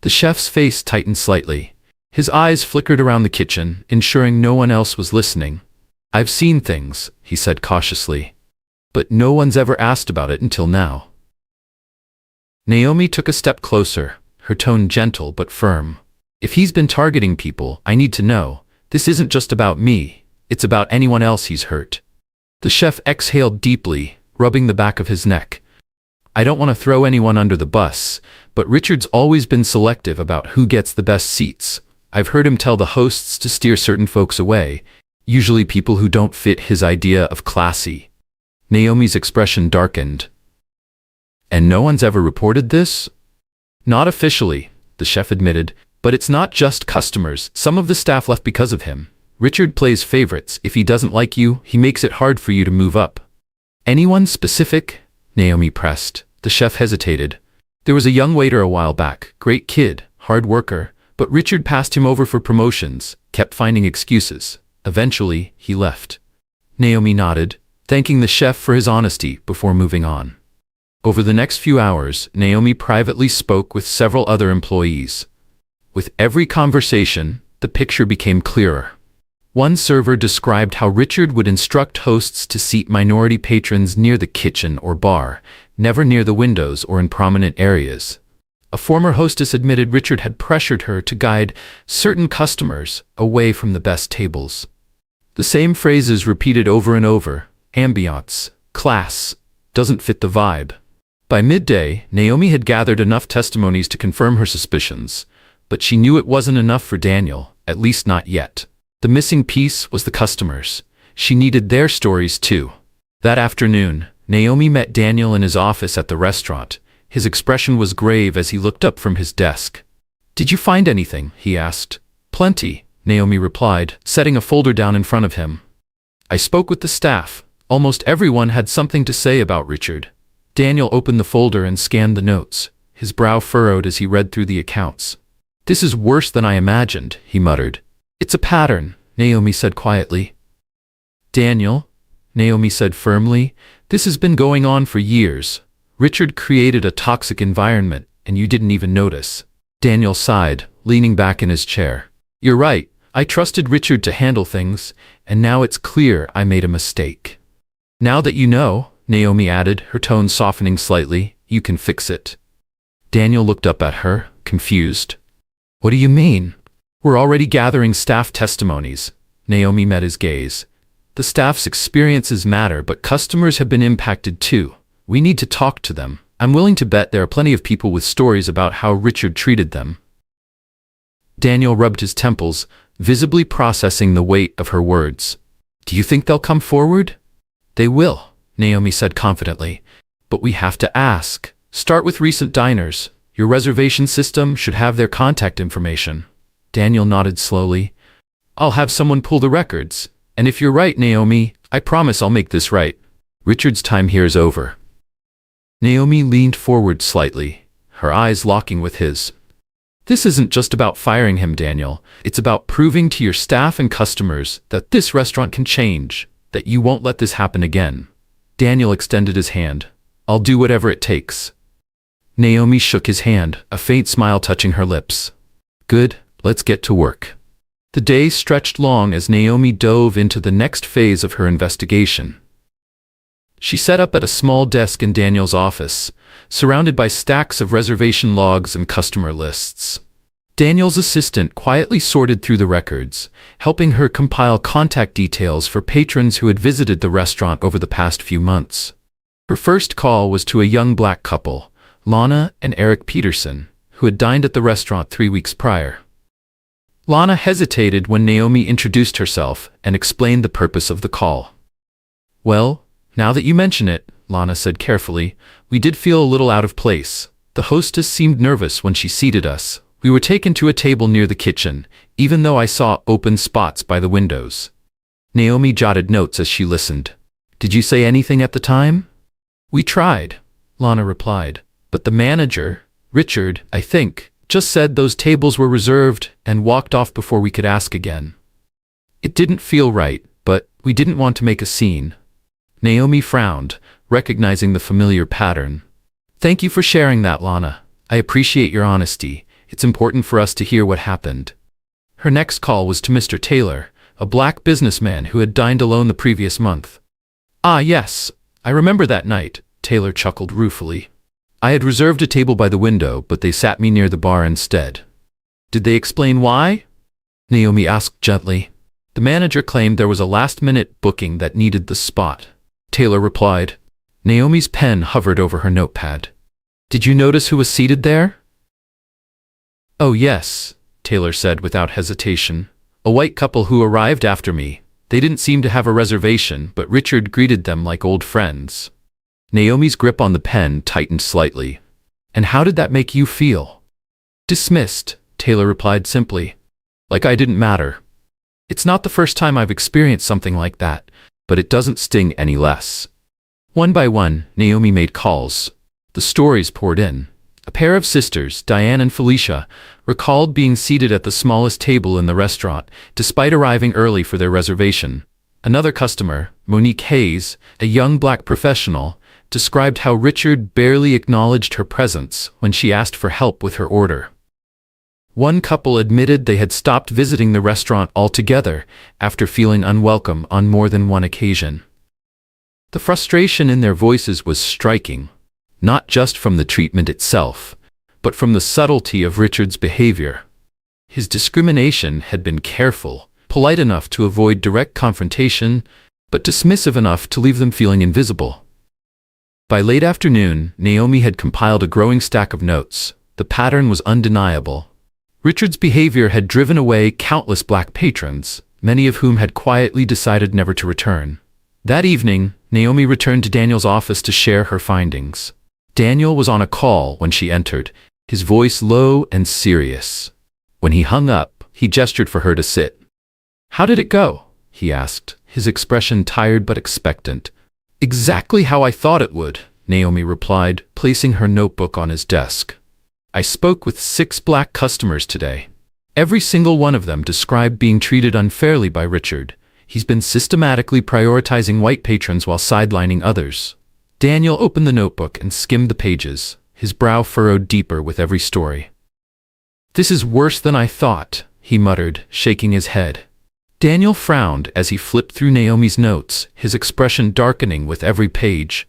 The chef's face tightened slightly. His eyes flickered around the kitchen, ensuring no one else was listening. "I've seen things," he said cautiously. "But no one's ever asked about it until now." Naomi took a step closer, her tone gentle but firm. "If he's been targeting people, I need to know. This isn't just about me. It's about anyone else he's hurt." The chef exhaled deeply, rubbing the back of his neck. "I don't want to throw anyone under the bus, but Richard's always been selective about who gets the best seats. I've heard him tell the hosts to steer certain folks away, usually people who don't fit his idea of classy." Naomi's expression darkened. "And no one's ever reported this?" "Not officially," the chef admitted, "but it's not just customers. Some of the staff left because of him. Richard plays favorites. If he doesn't like you, he makes it hard for you to move up." "Anyone specific?" Naomi pressed. The chef hesitated. "There was a young waiter a while back. Great kid, hard worker, but Richard passed him over for promotions, kept finding excuses. Eventually, he left." Naomi nodded, thanking the chef for his honesty before moving on. Over the next few hours, Naomi privately spoke with several other employees. With every conversation, the picture became clearer. One server described how Richard would instruct hosts to seat minority patrons near the kitchen or bar, never near the windows or in prominent areas. A former hostess admitted Richard had pressured her to guide certain customers away from the best tables. The same phrases repeated over and over: ambiance, class, doesn't fit the vibe. By midday, Naomi had gathered enough testimonies to confirm her suspicions, but she knew it wasn't enough for Daniel, at least not yet. The missing piece was the customers. She needed their stories too. That afternoon, Naomi met Daniel in his office at the restaurant. His expression was grave as he looked up from his desk. "Did you find anything?" he asked. "Plenty," Naomi replied, setting a folder down in front of him. "I spoke with the staff. Almost everyone had something to say about Richard." Daniel opened the folder and scanned the notes. His brow furrowed as he read through the accounts. "This is worse than I imagined," he muttered. "It's a pattern," Naomi said quietly. "Daniel," Naomi said firmly, "this has been going on for years. Richard created a toxic environment, and you didn't even notice." Daniel sighed, leaning back in his chair. "You're right. I trusted Richard to handle things, and now it's clear I made a mistake." "Now that you know," Naomi added, her tone softening slightly, "you can fix it." Daniel looked up at her, confused. "What do you mean?" "We're already gathering staff testimonies." Naomi met his gaze. "The staff's experiences matter, but customers have been impacted too. We need to talk to them. I'm willing to bet there are plenty of people with stories about how Richard treated them." Daniel rubbed his temples, visibly processing the weight of her words. "Do you think they'll come forward?" "They will," Naomi said confidently. "But we have to ask. Start with recent diners. Your reservation system should have their contact information." Daniel nodded slowly. "I'll have someone pull the records. And if you're right, Naomi, I promise I'll make this right. Richard's time here is over." Naomi leaned forward slightly, her eyes locking with his. "This isn't just about firing him, Daniel. It's about proving to your staff and customers that this restaurant can change, that you won't let this happen again." Daniel extended his hand. "I'll do whatever it takes." Naomi shook his hand, a faint smile touching her lips. "Good, let's get to work." The day stretched long as Naomi dove into the next phase of her investigation. She sat up at a small desk in Daniel's office, surrounded by stacks of reservation logs and customer lists. Daniel's assistant quietly sorted through the records, helping her compile contact details for patrons who had visited the restaurant over the past few months. Her first call was to a young black couple, Lana and Eric Peterson, who had dined at the restaurant 3 weeks prior. Lana hesitated when Naomi introduced herself and explained the purpose of the call. "Well, now that you mention it," Lana said carefully, "we did feel a little out of place. The hostess seemed nervous when she seated us, We were taken to a table near the kitchen, even though I saw open spots by the windows. Naomi jotted notes as she listened. Did you say anything at the time? We tried, Lana replied. But the manager, Richard, I think, just said those tables were reserved and walked off before we could ask again. It didn't feel right, but we didn't want to make a scene. Naomi frowned, recognizing the familiar pattern. Thank you for sharing that, Lana. I appreciate your honesty. It's important for us to hear what happened. Her next call was to Mr. Taylor, a black businessman who had dined alone the previous month. Ah, yes, I remember that night, Taylor chuckled ruefully. I had reserved a table by the window, but they sat me near the bar instead. Did they explain why? Naomi asked gently. The manager claimed there was a last-minute booking that needed the spot. Taylor replied. Naomi's pen hovered over her notepad. Did you notice who was seated there? Oh yes, Taylor said without hesitation. A white couple who arrived after me. They didn't seem to have a reservation, but Richard greeted them like old friends. Naomi's grip on the pen tightened slightly. And how did that make you feel? Dismissed, Taylor replied simply. Like I didn't matter. It's not the first time I've experienced something like that, but it doesn't sting any less. One by one, Naomi made calls. The stories poured in. A pair of sisters, Diane and Felicia, recalled being seated at the smallest table in the restaurant, despite arriving early for their reservation. Another customer, Monique Hayes, a young black professional, described how Richard barely acknowledged her presence when she asked for help with her order. One couple admitted they had stopped visiting the restaurant altogether after feeling unwelcome on more than one occasion. The frustration in their voices was striking, not just from the treatment itself, but from the subtlety of Richard's behavior. His discrimination had been careful, polite enough to avoid direct confrontation, but dismissive enough to leave them feeling invisible. By late afternoon, Naomi had compiled a growing stack of notes. The pattern was undeniable. Richard's behavior had driven away countless black patrons, many of whom had quietly decided never to return. That evening, Naomi returned to Daniel's office to share her findings. Daniel was on a call when she entered, his voice low and serious. When he hung up, he gestured for her to sit. How did it go? He asked, his expression tired but expectant. Exactly how I thought it would, Naomi replied, placing her notebook on his desk. I spoke with 6 black customers today. Every single one of them described being treated unfairly by Richard. He's been systematically prioritizing white patrons while sidelining others. Daniel opened the notebook and skimmed the pages, his brow furrowed deeper with every story. This is worse than I thought, he muttered, shaking his head. Daniel frowned as he flipped through Naomi's notes, his expression darkening with every page.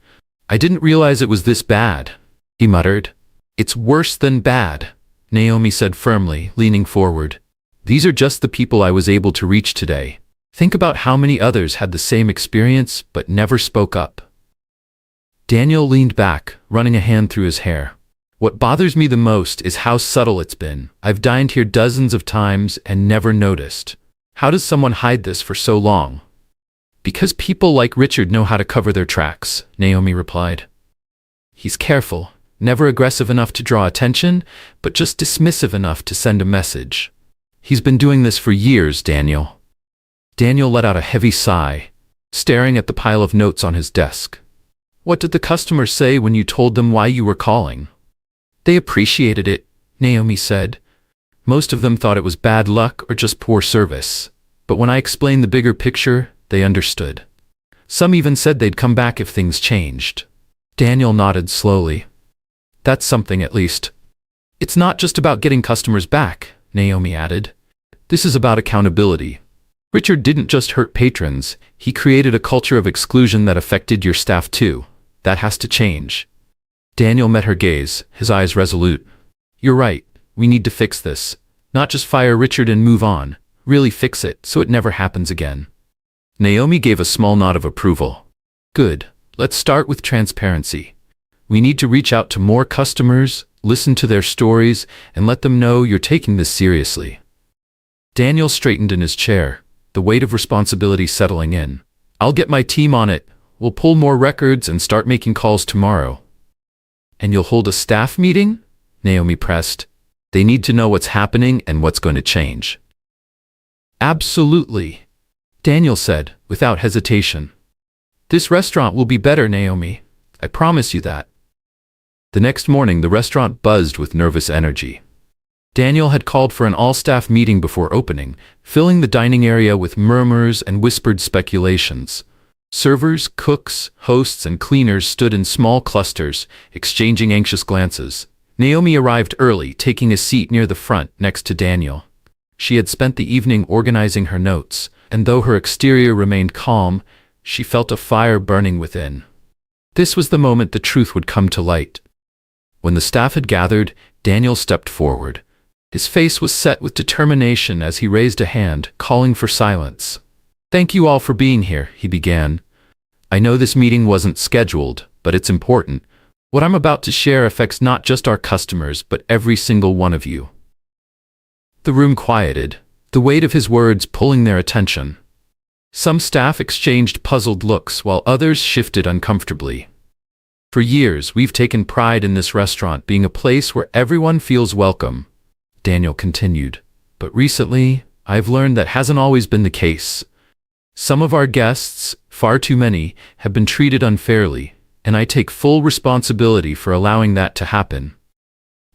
I didn't realize it was this bad, he muttered. It's worse than bad, Naomi said firmly, leaning forward. These are just the people I was able to reach today. Think about how many others had the same experience but never spoke up. Daniel leaned back, running a hand through his hair. What bothers me the most is how subtle it's been. I've dined here dozens of times and never noticed. How does someone hide this for so long? Because people like Richard know how to cover their tracks, Naomi replied. He's careful. Never aggressive enough to draw attention, but just dismissive enough to send a message. He's been doing this for years, Daniel. Daniel let out a heavy sigh, staring at the pile of notes on his desk. What did the customers say when you told them why you were calling? They appreciated it, Naomi said. Most of them thought it was bad luck or just poor service. But when I explained the bigger picture, they understood. Some even said they'd come back if things changed. Daniel nodded slowly. That's something at least. It's not just about getting customers back, Naomi added. This is about accountability. Richard didn't just hurt patrons, he created a culture of exclusion that affected your staff too. That has to change. Daniel met her gaze, his eyes resolute. You're right, we need to fix this. Not just fire Richard and move on, really fix it so it never happens again. Naomi gave a small nod of approval. Good, let's start with transparency. We need to reach out to more customers, listen to their stories, and let them know you're taking this seriously. Daniel straightened in his chair, the weight of responsibility settling in. I'll get my team on it. We'll pull more records and start making calls tomorrow. And you'll hold a staff meeting? Naomi pressed. They need to know what's happening and what's going to change. Absolutely, Daniel said, without hesitation. This restaurant will be better, Naomi. I promise you that. The next morning, the restaurant buzzed with nervous energy. Daniel had called for an all-staff meeting before opening, filling the dining area with murmurs and whispered speculations. Servers, cooks, hosts, and cleaners stood in small clusters, exchanging anxious glances. Naomi arrived early, taking a seat near the front next to Daniel. She had spent the evening organizing her notes, and though her exterior remained calm, she felt a fire burning within. This was the moment the truth would come to light. When the staff had gathered, Daniel stepped forward. His face was set with determination as he raised a hand, calling for silence. "Thank you all for being here," he began. "I know this meeting wasn't scheduled, but it's important. What I'm about to share affects not just our customers, but every single one of you." The room quieted, the weight of his words pulling their attention. Some staff exchanged puzzled looks while others shifted uncomfortably. "For years, we've taken pride in this restaurant being a place where everyone feels welcome," Daniel continued. "But recently, I've learned that hasn't always been the case. Some of our guests, far too many, have been treated unfairly, and I take full responsibility for allowing that to happen."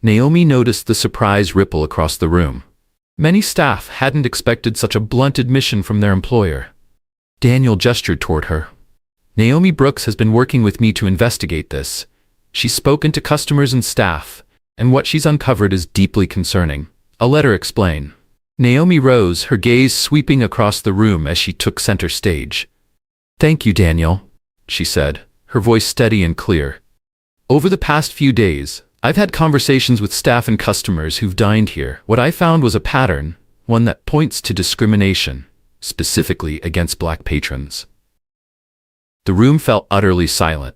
Naomi noticed the surprise ripple across the room. Many staff hadn't expected such a blunt admission from their employer. Daniel gestured toward her. "Naomi Brooks has been working with me to investigate this. She's spoken to customers and staff, and what she's uncovered is deeply concerning. I'll let her explain." Naomi rose, her gaze sweeping across the room as she took center stage. "Thank you, Daniel," she said, her voice steady and clear. "Over the past few days, I've had conversations with staff and customers who've dined here. What I found was a pattern, one that points to discrimination, specifically against Black patrons." The room felt utterly silent.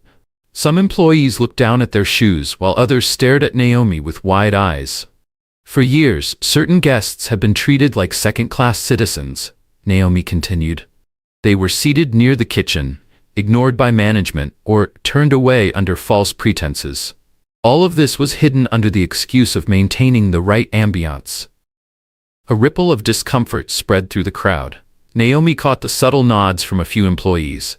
Some employees looked down at their shoes while others stared at Naomi with wide eyes. "For years, certain guests have been treated like second-class citizens," Naomi continued. "They were seated near the kitchen, ignored by management, or turned away under false pretenses. All of this was hidden under the excuse of maintaining the right ambiance." A ripple of discomfort spread through the crowd. Naomi caught the subtle nods from a few employees,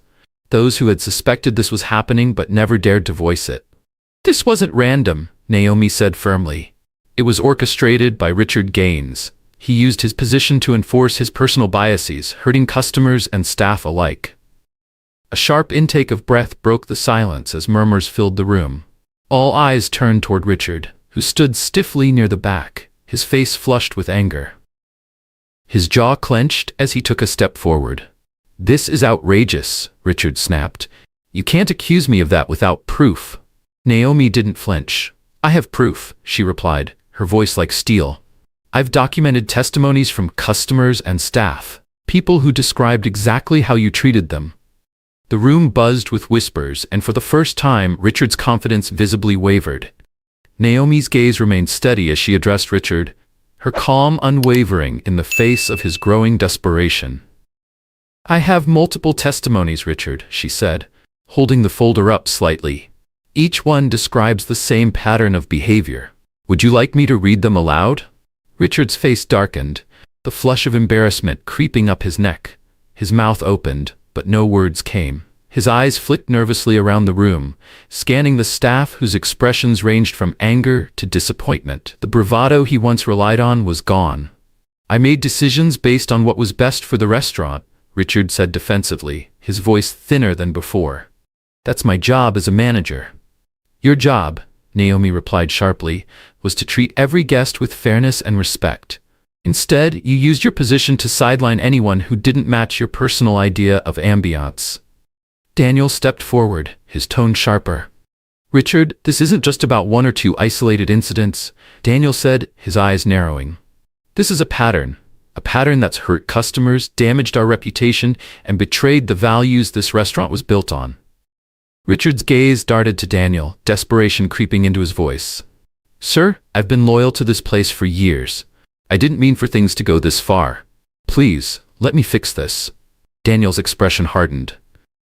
those who had suspected this was happening but never dared to voice it. "This wasn't random," Naomi said firmly. "It was orchestrated by Richard Gaines. He used his position to enforce his personal biases, hurting customers and staff alike." A sharp intake of breath broke the silence as murmurs filled the room. All eyes turned toward Richard, who stood stiffly near the back, his face flushed with anger. His jaw clenched as he took a step forward. "This is outrageous," Richard snapped. "You can't accuse me of that without proof." Naomi didn't flinch. "I have proof," she replied, her voice like steel. "I've documented testimonies from customers and staff, people who described exactly how you treated them." The room buzzed with whispers, and for the first time, Richard's confidence visibly wavered. Naomi's gaze remained steady as she addressed Richard, her calm unwavering in the face of his growing desperation. "I have multiple testimonies, Richard," she said, holding the folder up slightly. "Each one describes the same pattern of behavior. Would you like me to read them aloud?" Richard's face darkened, the flush of embarrassment creeping up his neck. His mouth opened, but no words came. His eyes flicked nervously around the room, scanning the staff whose expressions ranged from anger to disappointment. The bravado he once relied on was gone. "I made decisions based on what was best for the restaurant," Richard said defensively, his voice thinner than before. "That's my job as a manager." "Your job," Naomi replied sharply, "was to treat every guest with fairness and respect. Instead, you used your position to sideline anyone who didn't match your personal idea of ambiance." Daniel stepped forward, his tone sharper. "Richard, this isn't just about one or two isolated incidents," Daniel said, his eyes narrowing. "This is a pattern that's hurt customers, damaged our reputation, and betrayed the values this restaurant was built on." Richard's gaze darted to Daniel, desperation creeping into his voice. "Sir, I've been loyal to this place for years. I didn't mean for things to go this far. Please, let me fix this." Daniel's expression hardened.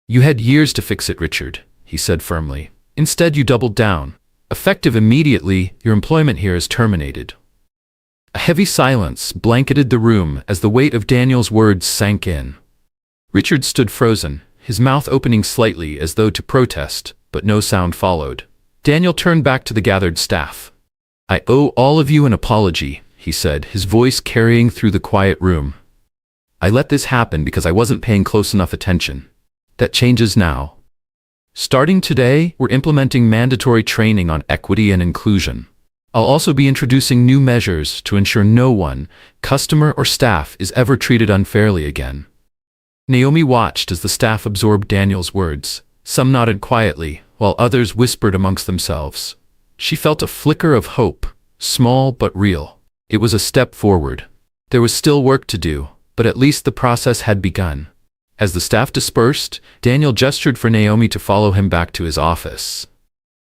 "You had years to fix it, Richard," he said firmly. "Instead, you doubled down. Effective immediately, your employment here is terminated." A heavy silence blanketed the room as the weight of Daniel's words sank in. Richard stood frozen, his mouth opening slightly as though to protest, but no sound followed. Daniel turned back to the gathered staff. "I owe all of you an apology," he said, his voice carrying through the quiet room. "I let this happen because I wasn't paying close enough attention. That changes now. Starting today, we're implementing mandatory training on equity and inclusion. I'll also be introducing new measures to ensure no one, customer or staff, is ever treated unfairly again." Naomi watched as the staff absorbed Daniel's words. Some nodded quietly, while others whispered amongst themselves. She felt a flicker of hope, small but real. It was a step forward. There was still work to do, but at least the process had begun. As the staff dispersed, Daniel gestured for Naomi to follow him back to his office.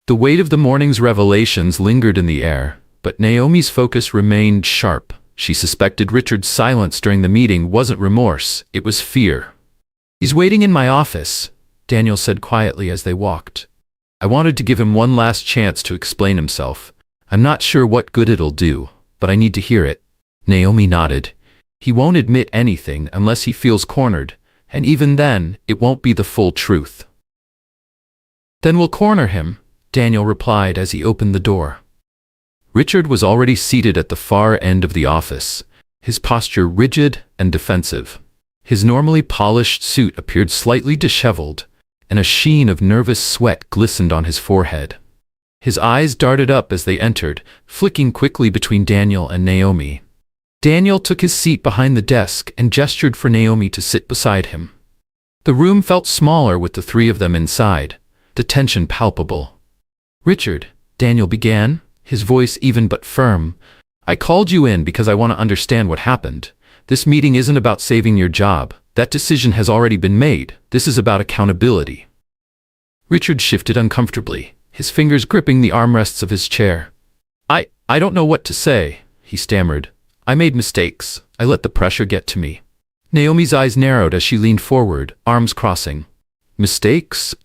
The weight of the morning's revelations lingered in the air, but Naomi's focus remained sharp. She suspected Richard's silence during the meeting wasn't remorse, it was fear. "He's waiting in my office," Daniel said quietly as they walked. "I wanted to give him one last chance to explain himself. I'm not sure what good it'll do, but I need to hear it." Naomi nodded. "He won't admit anything unless he feels cornered, and even then, it won't be the full truth." "Then we'll corner him," Daniel replied as he opened the door. Richard was already seated at the far end of the office, his posture rigid and defensive. His normally polished suit appeared slightly disheveled, and a sheen of nervous sweat glistened on his forehead. His eyes darted up as they entered, flicking quickly between Daniel and Naomi. Daniel took his seat behind the desk and gestured for Naomi to sit beside him. The room felt smaller with the three of them inside, the tension palpable. "Richard," Daniel began, his voice even but firm, "I called you in because I want to understand what happened. This meeting isn't about saving your job. That decision has already been made. This is about accountability." Richard shifted uncomfortably, his fingers gripping the armrests of his chair. I don't know what to say," he stammered. "I made mistakes. I let the pressure get to me." Naomi's eyes narrowed as she leaned forward, arms crossing. "Mistakes?"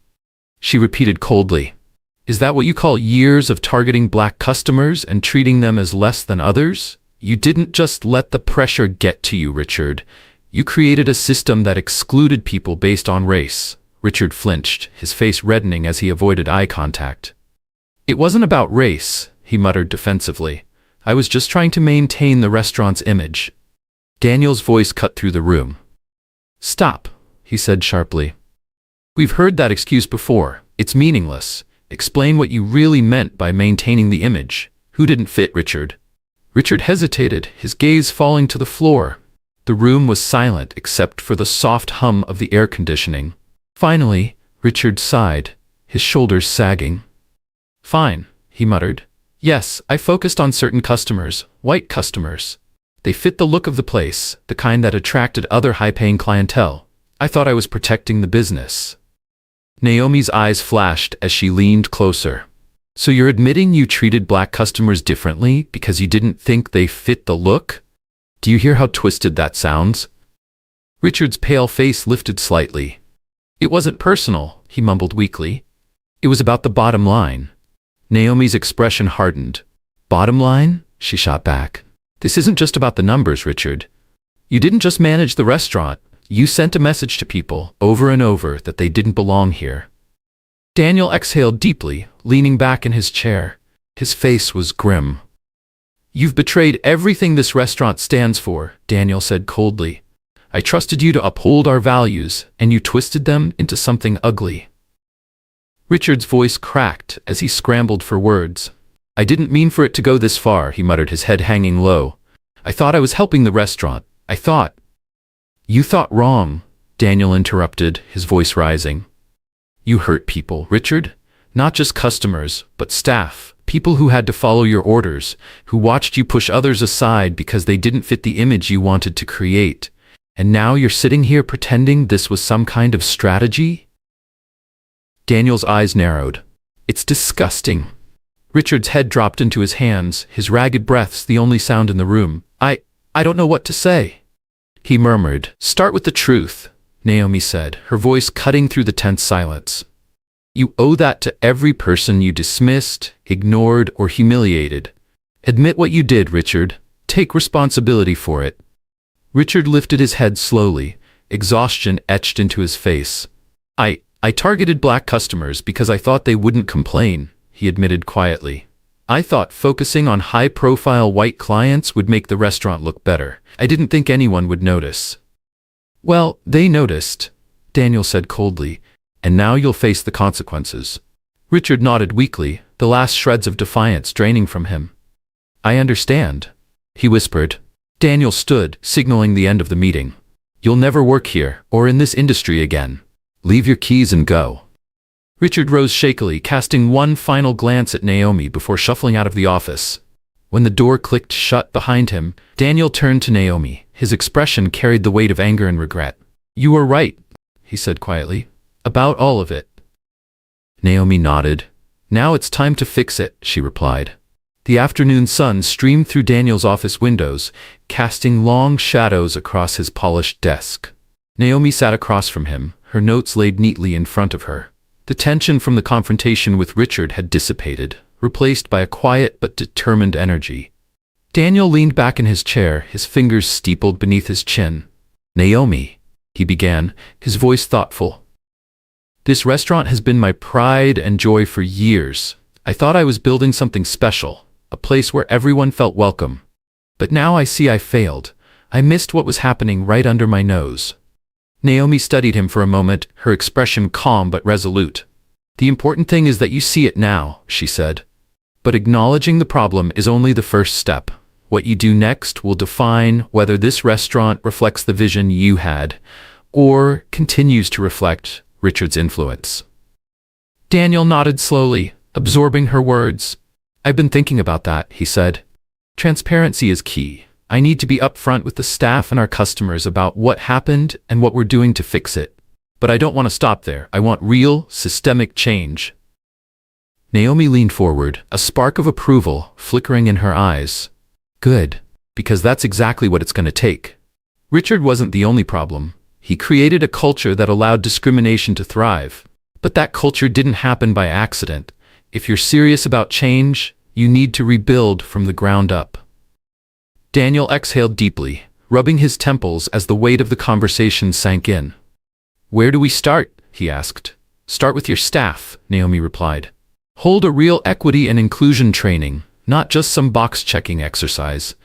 she repeated coldly. "Is that what you call years of targeting black customers and treating them as less than others? You didn't just let the pressure get to you, Richard. You created a system that excluded people based on race." Richard flinched, his face reddening as he avoided eye contact. "It wasn't about race," he muttered defensively. "I was just trying to maintain the restaurant's image." Daniel's voice cut through the room. "Stop," he said sharply. "We've heard that excuse before. It's meaningless. Explain what you really meant by maintaining the image. Who didn't fit, Richard?" Richard hesitated, his gaze falling to the floor. The room was silent except for the soft hum of the air conditioning. Finally, Richard sighed, his shoulders sagging. "Fine," he muttered. "Yes, I focused on certain customers, white customers. They fit the look of the place, the kind that attracted other high-paying clientele. I thought I was protecting the business." Naomi's eyes flashed as she leaned closer. "So you're admitting you treated black customers differently because you didn't think they fit the look? Do you hear how twisted that sounds?" Richard's pale face lifted slightly. "It wasn't personal," he mumbled weakly. "It was about the bottom line." Naomi's expression hardened. "Bottom line?" she shot back. "This isn't just about the numbers, Richard. You didn't just manage the restaurant. You sent a message to people, over and over, that they didn't belong here." Daniel exhaled deeply, leaning back in his chair. His face was grim. "You've betrayed everything this restaurant stands for," Daniel said coldly. "I trusted you to uphold our values, and you twisted them into something ugly." Richard's voice cracked as he scrambled for words. "I didn't mean for it to go this far," he muttered, his head hanging low. "I thought I was helping the restaurant. I thought—" "You thought wrong," Daniel interrupted, his voice rising. "You hurt people, Richard. Not just customers, but staff, people who had to follow your orders, who watched you push others aside because they didn't fit the image you wanted to create. And now you're sitting here pretending this was some kind of strategy?" Daniel's eyes narrowed. "It's disgusting." Richard's head dropped into his hands, his ragged breaths the only sound in the room. I don't know what to say," he murmured. "Start with the truth," Naomi said, her voice cutting through the tense silence. "You owe that to every person you dismissed, ignored, or humiliated. Admit what you did, Richard. Take responsibility for it. Richard lifted his head slowly, exhaustion etched into his face. I targeted black customers because I thought they wouldn't complain, he admitted quietly. I thought focusing on high-profile white clients would make the restaurant look better. I didn't think anyone would notice. Well, they noticed, Daniel said coldly, and now you'll face the consequences. Richard nodded weakly, the last shreds of defiance draining from him. I understand, he whispered. Daniel stood, signaling the end of the meeting. You'll never work here, or in this industry again. Leave your keys and go. Richard rose shakily, casting one final glance at Naomi before shuffling out of the office. When the door clicked shut behind him, Daniel turned to Naomi. His expression carried the weight of anger and regret. You were right, he said quietly, about all of it. Naomi nodded. Now it's time to fix it, she replied. The afternoon sun streamed through Daniel's office windows, casting long shadows across his polished desk. Naomi sat across from him, her notes laid neatly in front of her. The tension from the confrontation with Richard had dissipated, replaced by a quiet but determined energy. Daniel leaned back in his chair, his fingers steepled beneath his chin. Naomi, he began, his voice thoughtful. This restaurant has been my pride and joy for years. I thought I was building something special, a place where everyone felt welcome. But now I see I failed. I missed what was happening right under my nose. Naomi studied him for a moment, her expression calm but resolute. The important thing is that you see it now, she said. But acknowledging the problem is only the first step. What you do next will define whether this restaurant reflects the vision you had, or continues to reflect Richard's influence. Daniel nodded slowly, absorbing her words. I've been thinking about that, he said. Transparency is key. I need to be upfront with the staff and our customers about what happened and what we're doing to fix it. But I don't want to stop there. I want real, systemic change. Naomi leaned forward, a spark of approval flickering in her eyes. Good, because that's exactly what it's going to take. Richard wasn't the only problem. He created a culture that allowed discrimination to thrive. But that culture didn't happen by accident. If you're serious about change, you need to rebuild from the ground up. Daniel exhaled deeply, rubbing his temples as the weight of the conversation sank in. Where do we start? He asked. Start with your staff, Naomi replied. Hold a real equity and inclusion training, not just some box-checking exercise.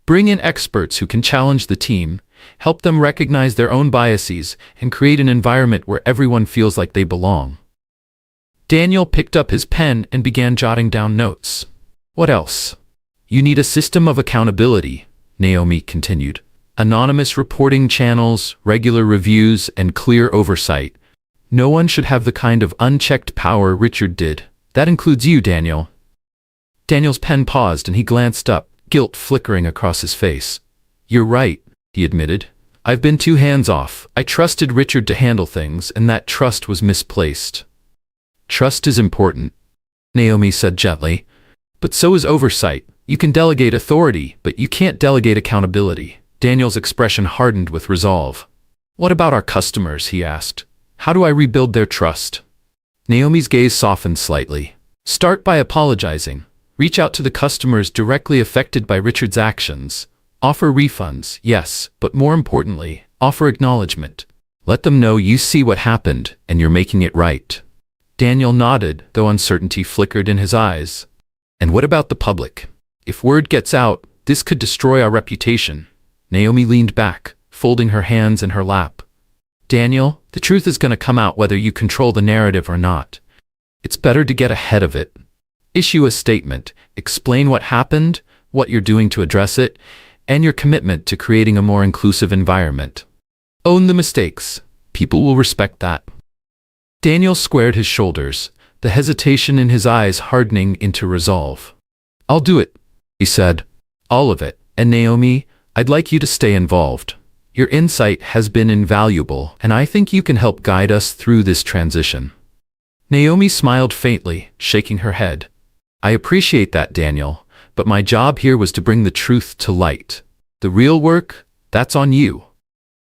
Bring in experts who can challenge the team, help them recognize their own biases, and create an environment where everyone feels like they belong. Daniel picked up his pen and began jotting down notes. What else? You need a system of accountability, Naomi continued. Anonymous reporting channels, regular reviews, and clear oversight. No one should have the kind of unchecked power Richard did. That includes you, Daniel. Daniel's pen paused and he glanced up, guilt flickering across his face. You're right, he admitted. I've been too hands-off. I trusted Richard to handle things, and that trust was misplaced. Trust is important, Naomi said gently. But so is oversight. You can delegate authority, but you can't delegate accountability. Daniel's expression hardened with resolve. What about our customers? He asked. How do I rebuild their trust? Naomi's gaze softened slightly. Start by apologizing. Reach out to the customers directly affected by Richard's actions. Offer refunds, yes, but more importantly, offer acknowledgement. Let them know you see what happened and you're making it right. Daniel nodded, though uncertainty flickered in his eyes. And what about the public? If word gets out, this could destroy our reputation. Naomi leaned back, folding her hands in her lap. Daniel, the truth is going to come out whether you control the narrative or not. It's better to get ahead of it. Issue a statement, explain what happened, what you're doing to address it, and your commitment to creating a more inclusive environment. Own the mistakes. People will respect that. Daniel squared his shoulders, the hesitation in his eyes hardening into resolve. I'll do it, he said. All of it. And Naomi, I'd like you to stay involved. Your insight has been invaluable, and I think you can help guide us through this transition. Naomi smiled faintly, shaking her head. I appreciate that, Daniel, but my job here was to bring the truth to light. The real work, that's on you.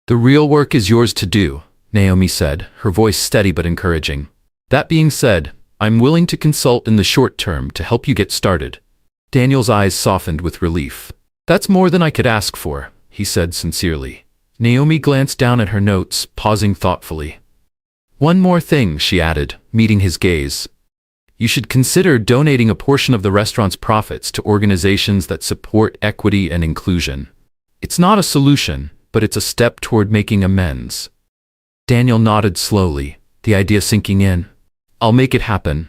The real work is yours to do, Naomi said, her voice steady but encouraging. That being said, I'm willing to consult in the short term to help you get started. Daniel's eyes softened with relief. That's more than I could ask for, he said sincerely. Naomi glanced down at her notes, pausing thoughtfully. One more thing, she added, meeting his gaze. You should consider donating a portion of the restaurant's profits to organizations that support equity and inclusion. It's not a solution, but it's a step toward making amends. Daniel nodded slowly, the idea sinking in. I'll make it happen.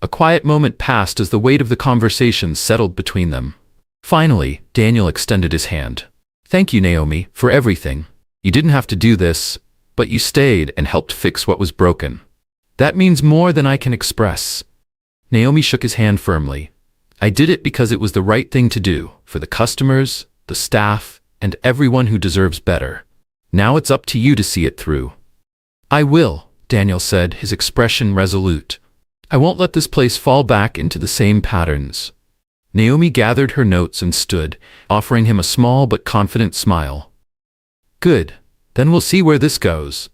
A quiet moment passed as the weight of the conversation settled between them. Finally, Daniel extended his hand. Thank you, Naomi, for everything. You didn't have to do this, but you stayed and helped fix what was broken. That means more than I can express. Naomi shook his hand firmly. I did it because it was the right thing to do, for the customers, the staff, and everyone who deserves better. Now it's up to you to see it through. I will, Daniel said, his expression resolute. I won't let this place fall back into the same patterns. Naomi gathered her notes and stood, offering him a small but confident smile. Good. Then we'll see where this goes.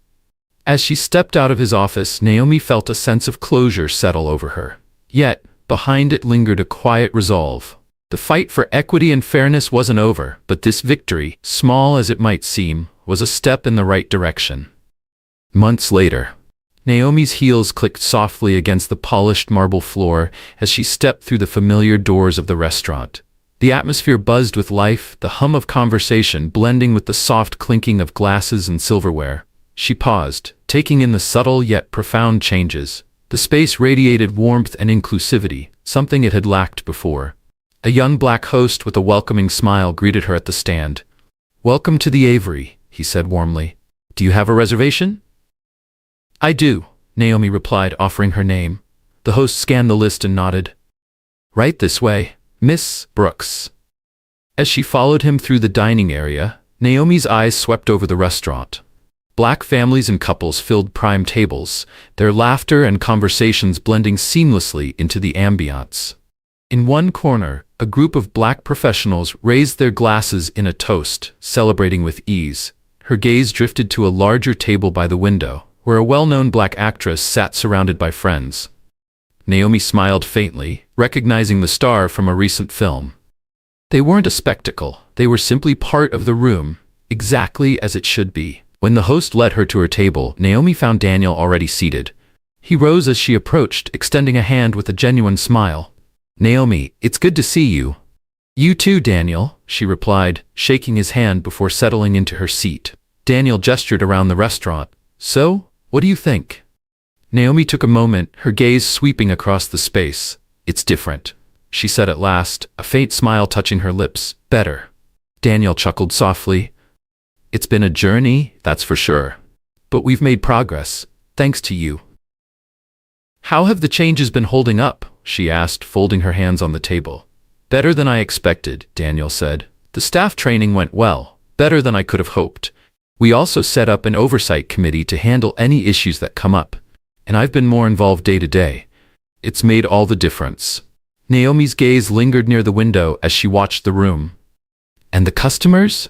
As she stepped out of his office, Naomi felt a sense of closure settle over her. Yet, behind it lingered a quiet resolve. The fight for equity and fairness wasn't over, but this victory, small as it might seem, was a step in the right direction. Months later, Naomi's heels clicked softly against the polished marble floor as she stepped through the familiar doors of the restaurant. The atmosphere buzzed with life, the hum of conversation blending with the soft clinking of glasses and silverware. She paused, taking in the subtle yet profound changes. The space radiated warmth and inclusivity, something it had lacked before. A young black host with a welcoming smile greeted her at the stand. Welcome to the Avery, he said warmly. Do you have a reservation? I do, Naomi replied, offering her name. The host scanned the list and nodded. Right this way, Miss Brooks. As she followed him through the dining area, Naomi's eyes swept over the restaurant. Black families and couples filled prime tables, their laughter and conversations blending seamlessly into the ambiance. In one corner, a group of black professionals raised their glasses in a toast, celebrating with ease. Her gaze drifted to a larger table by the window, where a well-known black actress sat surrounded by friends. Naomi smiled faintly, recognizing the star from a recent film. They weren't a spectacle, they were simply part of the room, exactly as it should be. When the host led her to her table, Naomi found Daniel already seated. He rose as she approached, extending a hand with a genuine smile. Naomi, it's good to see you. You too, Daniel, she replied, shaking his hand before settling into her seat. Daniel gestured around the restaurant. So, what do you think? Naomi took a moment, her gaze sweeping across the space. It's different, she said at last, a faint smile touching her lips. Better. Daniel chuckled softly. It's been a journey, that's for sure. But we've made progress, thanks to you. How have the changes been holding up? She asked, folding her hands on the table. Better than I expected, Daniel said. The staff training went well, better than I could have hoped. We also set up an oversight committee to handle any issues that come up, and I've been more involved day to day. It's made all the difference. Naomi's gaze lingered near the window as she watched the room. And the customers?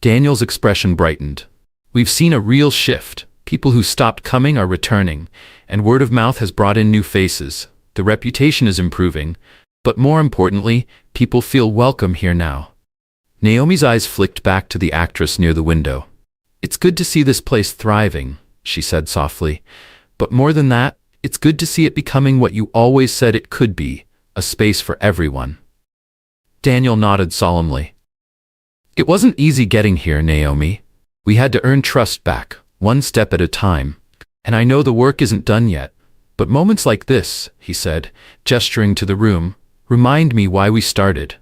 Daniel's expression brightened. We've seen a real shift. People who stopped coming are returning, and word of mouth has brought in new faces. The reputation is improving, but more importantly, people feel welcome here now. Naomi's eyes flicked back to the actress near the window. It's good to see this place thriving, she said softly. But more than that, it's good to see it becoming what you always said it could be, a space for everyone. Daniel nodded solemnly. It wasn't easy getting here, Naomi. We had to earn trust back, one step at a time. And I know the work isn't done yet. But moments like this, he said, gesturing to the room, remind me why we started.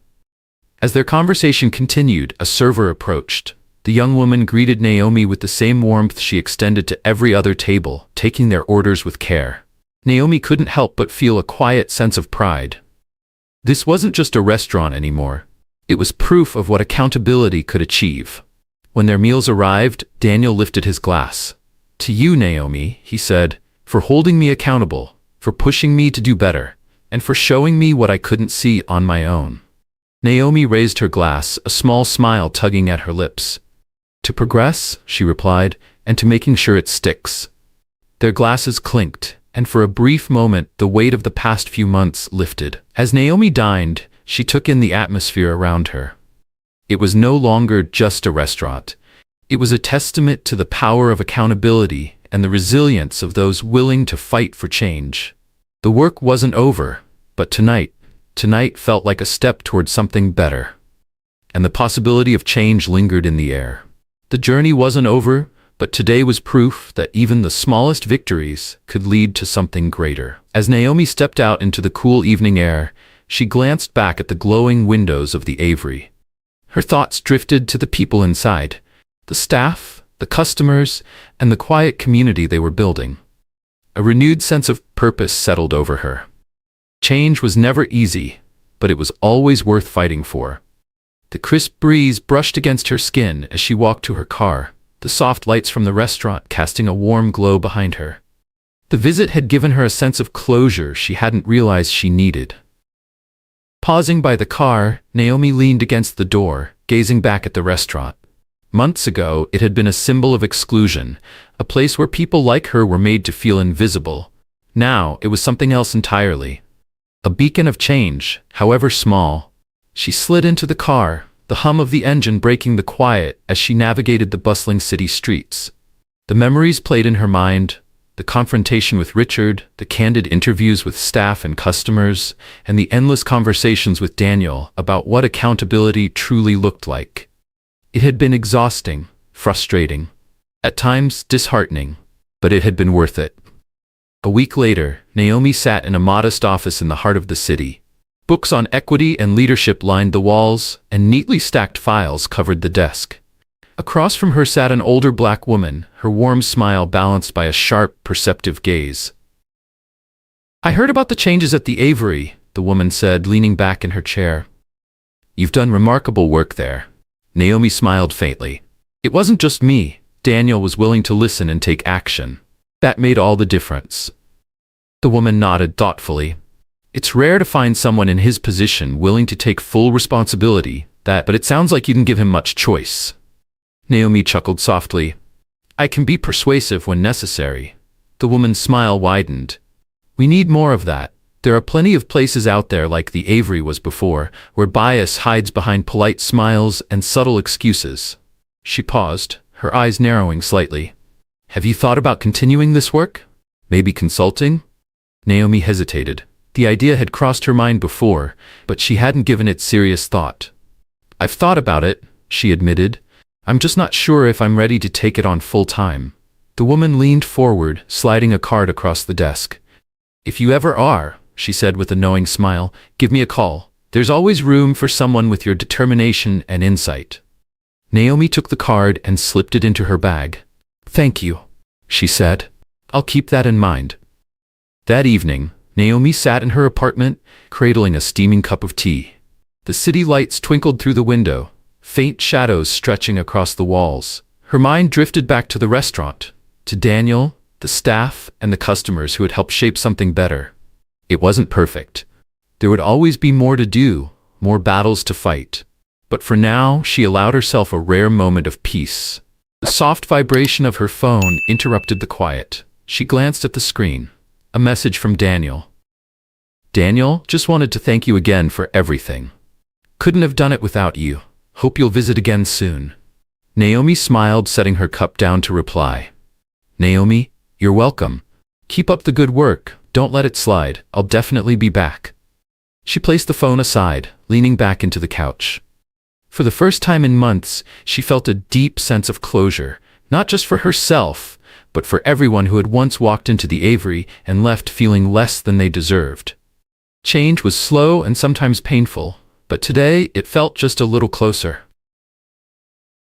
As their conversation continued, a server approached. The young woman greeted Naomi with the same warmth she extended to every other table, taking their orders with care. Naomi couldn't help but feel a quiet sense of pride. This wasn't just a restaurant anymore. It was proof of what accountability could achieve. When their meals arrived, Daniel lifted his glass. To you, Naomi, he said, for holding me accountable, for pushing me to do better, and for showing me what I couldn't see on my own. Naomi raised her glass, a small smile tugging at her lips. To progress, she replied, and to making sure it sticks. Their glasses clinked, and for a brief moment the weight of the past few months lifted. As Naomi dined, she took in the atmosphere around her. It was no longer just a restaurant. It was a testament to the power of accountability and the resilience of those willing to fight for change. The work wasn't over, but tonight felt like a step toward something better. And the possibility of change lingered in the air. The journey wasn't over, but today was proof that even the smallest victories could lead to something greater. As Naomi stepped out into the cool evening air, she glanced back at the glowing windows of the Avery. Her thoughts drifted to the people inside, the staff, the customers, and the quiet community they were building. A renewed sense of purpose settled over her. Change was never easy, but it was always worth fighting for. The crisp breeze brushed against her skin as she walked to her car, the soft lights from the restaurant casting a warm glow behind her. The visit had given her a sense of closure she hadn't realized she needed. Pausing by the car, Naomi leaned against the door, gazing back at the restaurant. Months ago, it had been a symbol of exclusion, a place where people like her were made to feel invisible. Now, it was something else entirely. A beacon of change, however small. She slid into the car, the hum of the engine breaking the quiet as she navigated the bustling city streets. The memories played in her mind, the confrontation with Richard, the candid interviews with staff and customers, and the endless conversations with Daniel about what accountability truly looked like. It had been exhausting, frustrating, at times disheartening, but it had been worth it. A week later, Naomi sat in a modest office in the heart of the city. Books on equity and leadership lined the walls, and neatly stacked files covered the desk. Across from her sat an older black woman, her warm smile balanced by a sharp, perceptive gaze. "I heard about the changes at the Avery," the woman said, leaning back in her chair. "You've done remarkable work there." Naomi smiled faintly. "It wasn't just me. Daniel was willing to listen and take action. That made all the difference." The woman nodded thoughtfully. "It's rare to find someone in his position willing to take full responsibility, but it sounds like you didn't give him much choice." Naomi chuckled softly. "I can be persuasive when necessary." The woman's smile widened. "We need more of that. There are plenty of places out there like the Avery was before, where bias hides behind polite smiles and subtle excuses." She paused, her eyes narrowing slightly. "Have you thought about continuing this work? Maybe consulting?" Naomi hesitated. The idea had crossed her mind before, but she hadn't given it serious thought. "I've thought about it," she admitted. "I'm just not sure if I'm ready to take it on full time." The woman leaned forward, sliding a card across the desk. "If you ever are," she said with a knowing smile, "give me a call. There's always room for someone with your determination and insight." Naomi took the card and slipped it into her bag. "Thank you," she said. "I'll keep that in mind." That evening, Naomi sat in her apartment, cradling a steaming cup of tea. The city lights twinkled through the window, faint shadows stretching across the walls. Her mind drifted back to the restaurant, to Daniel, the staff, and the customers who had helped shape something better. It wasn't perfect. There would always be more to do, more battles to fight. But for now, she allowed herself a rare moment of peace. The soft vibration of her phone interrupted the quiet. She glanced at the screen. A message from Daniel. "Daniel, just wanted to thank you again for everything. Couldn't have done it without you. Hope you'll visit again soon." Naomi smiled, setting her cup down to reply. "Naomi, you're welcome. Keep up the good work. Don't let it slide. I'll definitely be back." She placed the phone aside, leaning back into the couch. For the first time in months, she felt a deep sense of closure, not just for herself, but for everyone who had once walked into the Avery and left feeling less than they deserved. Change was slow and sometimes painful, but today it felt just a little closer.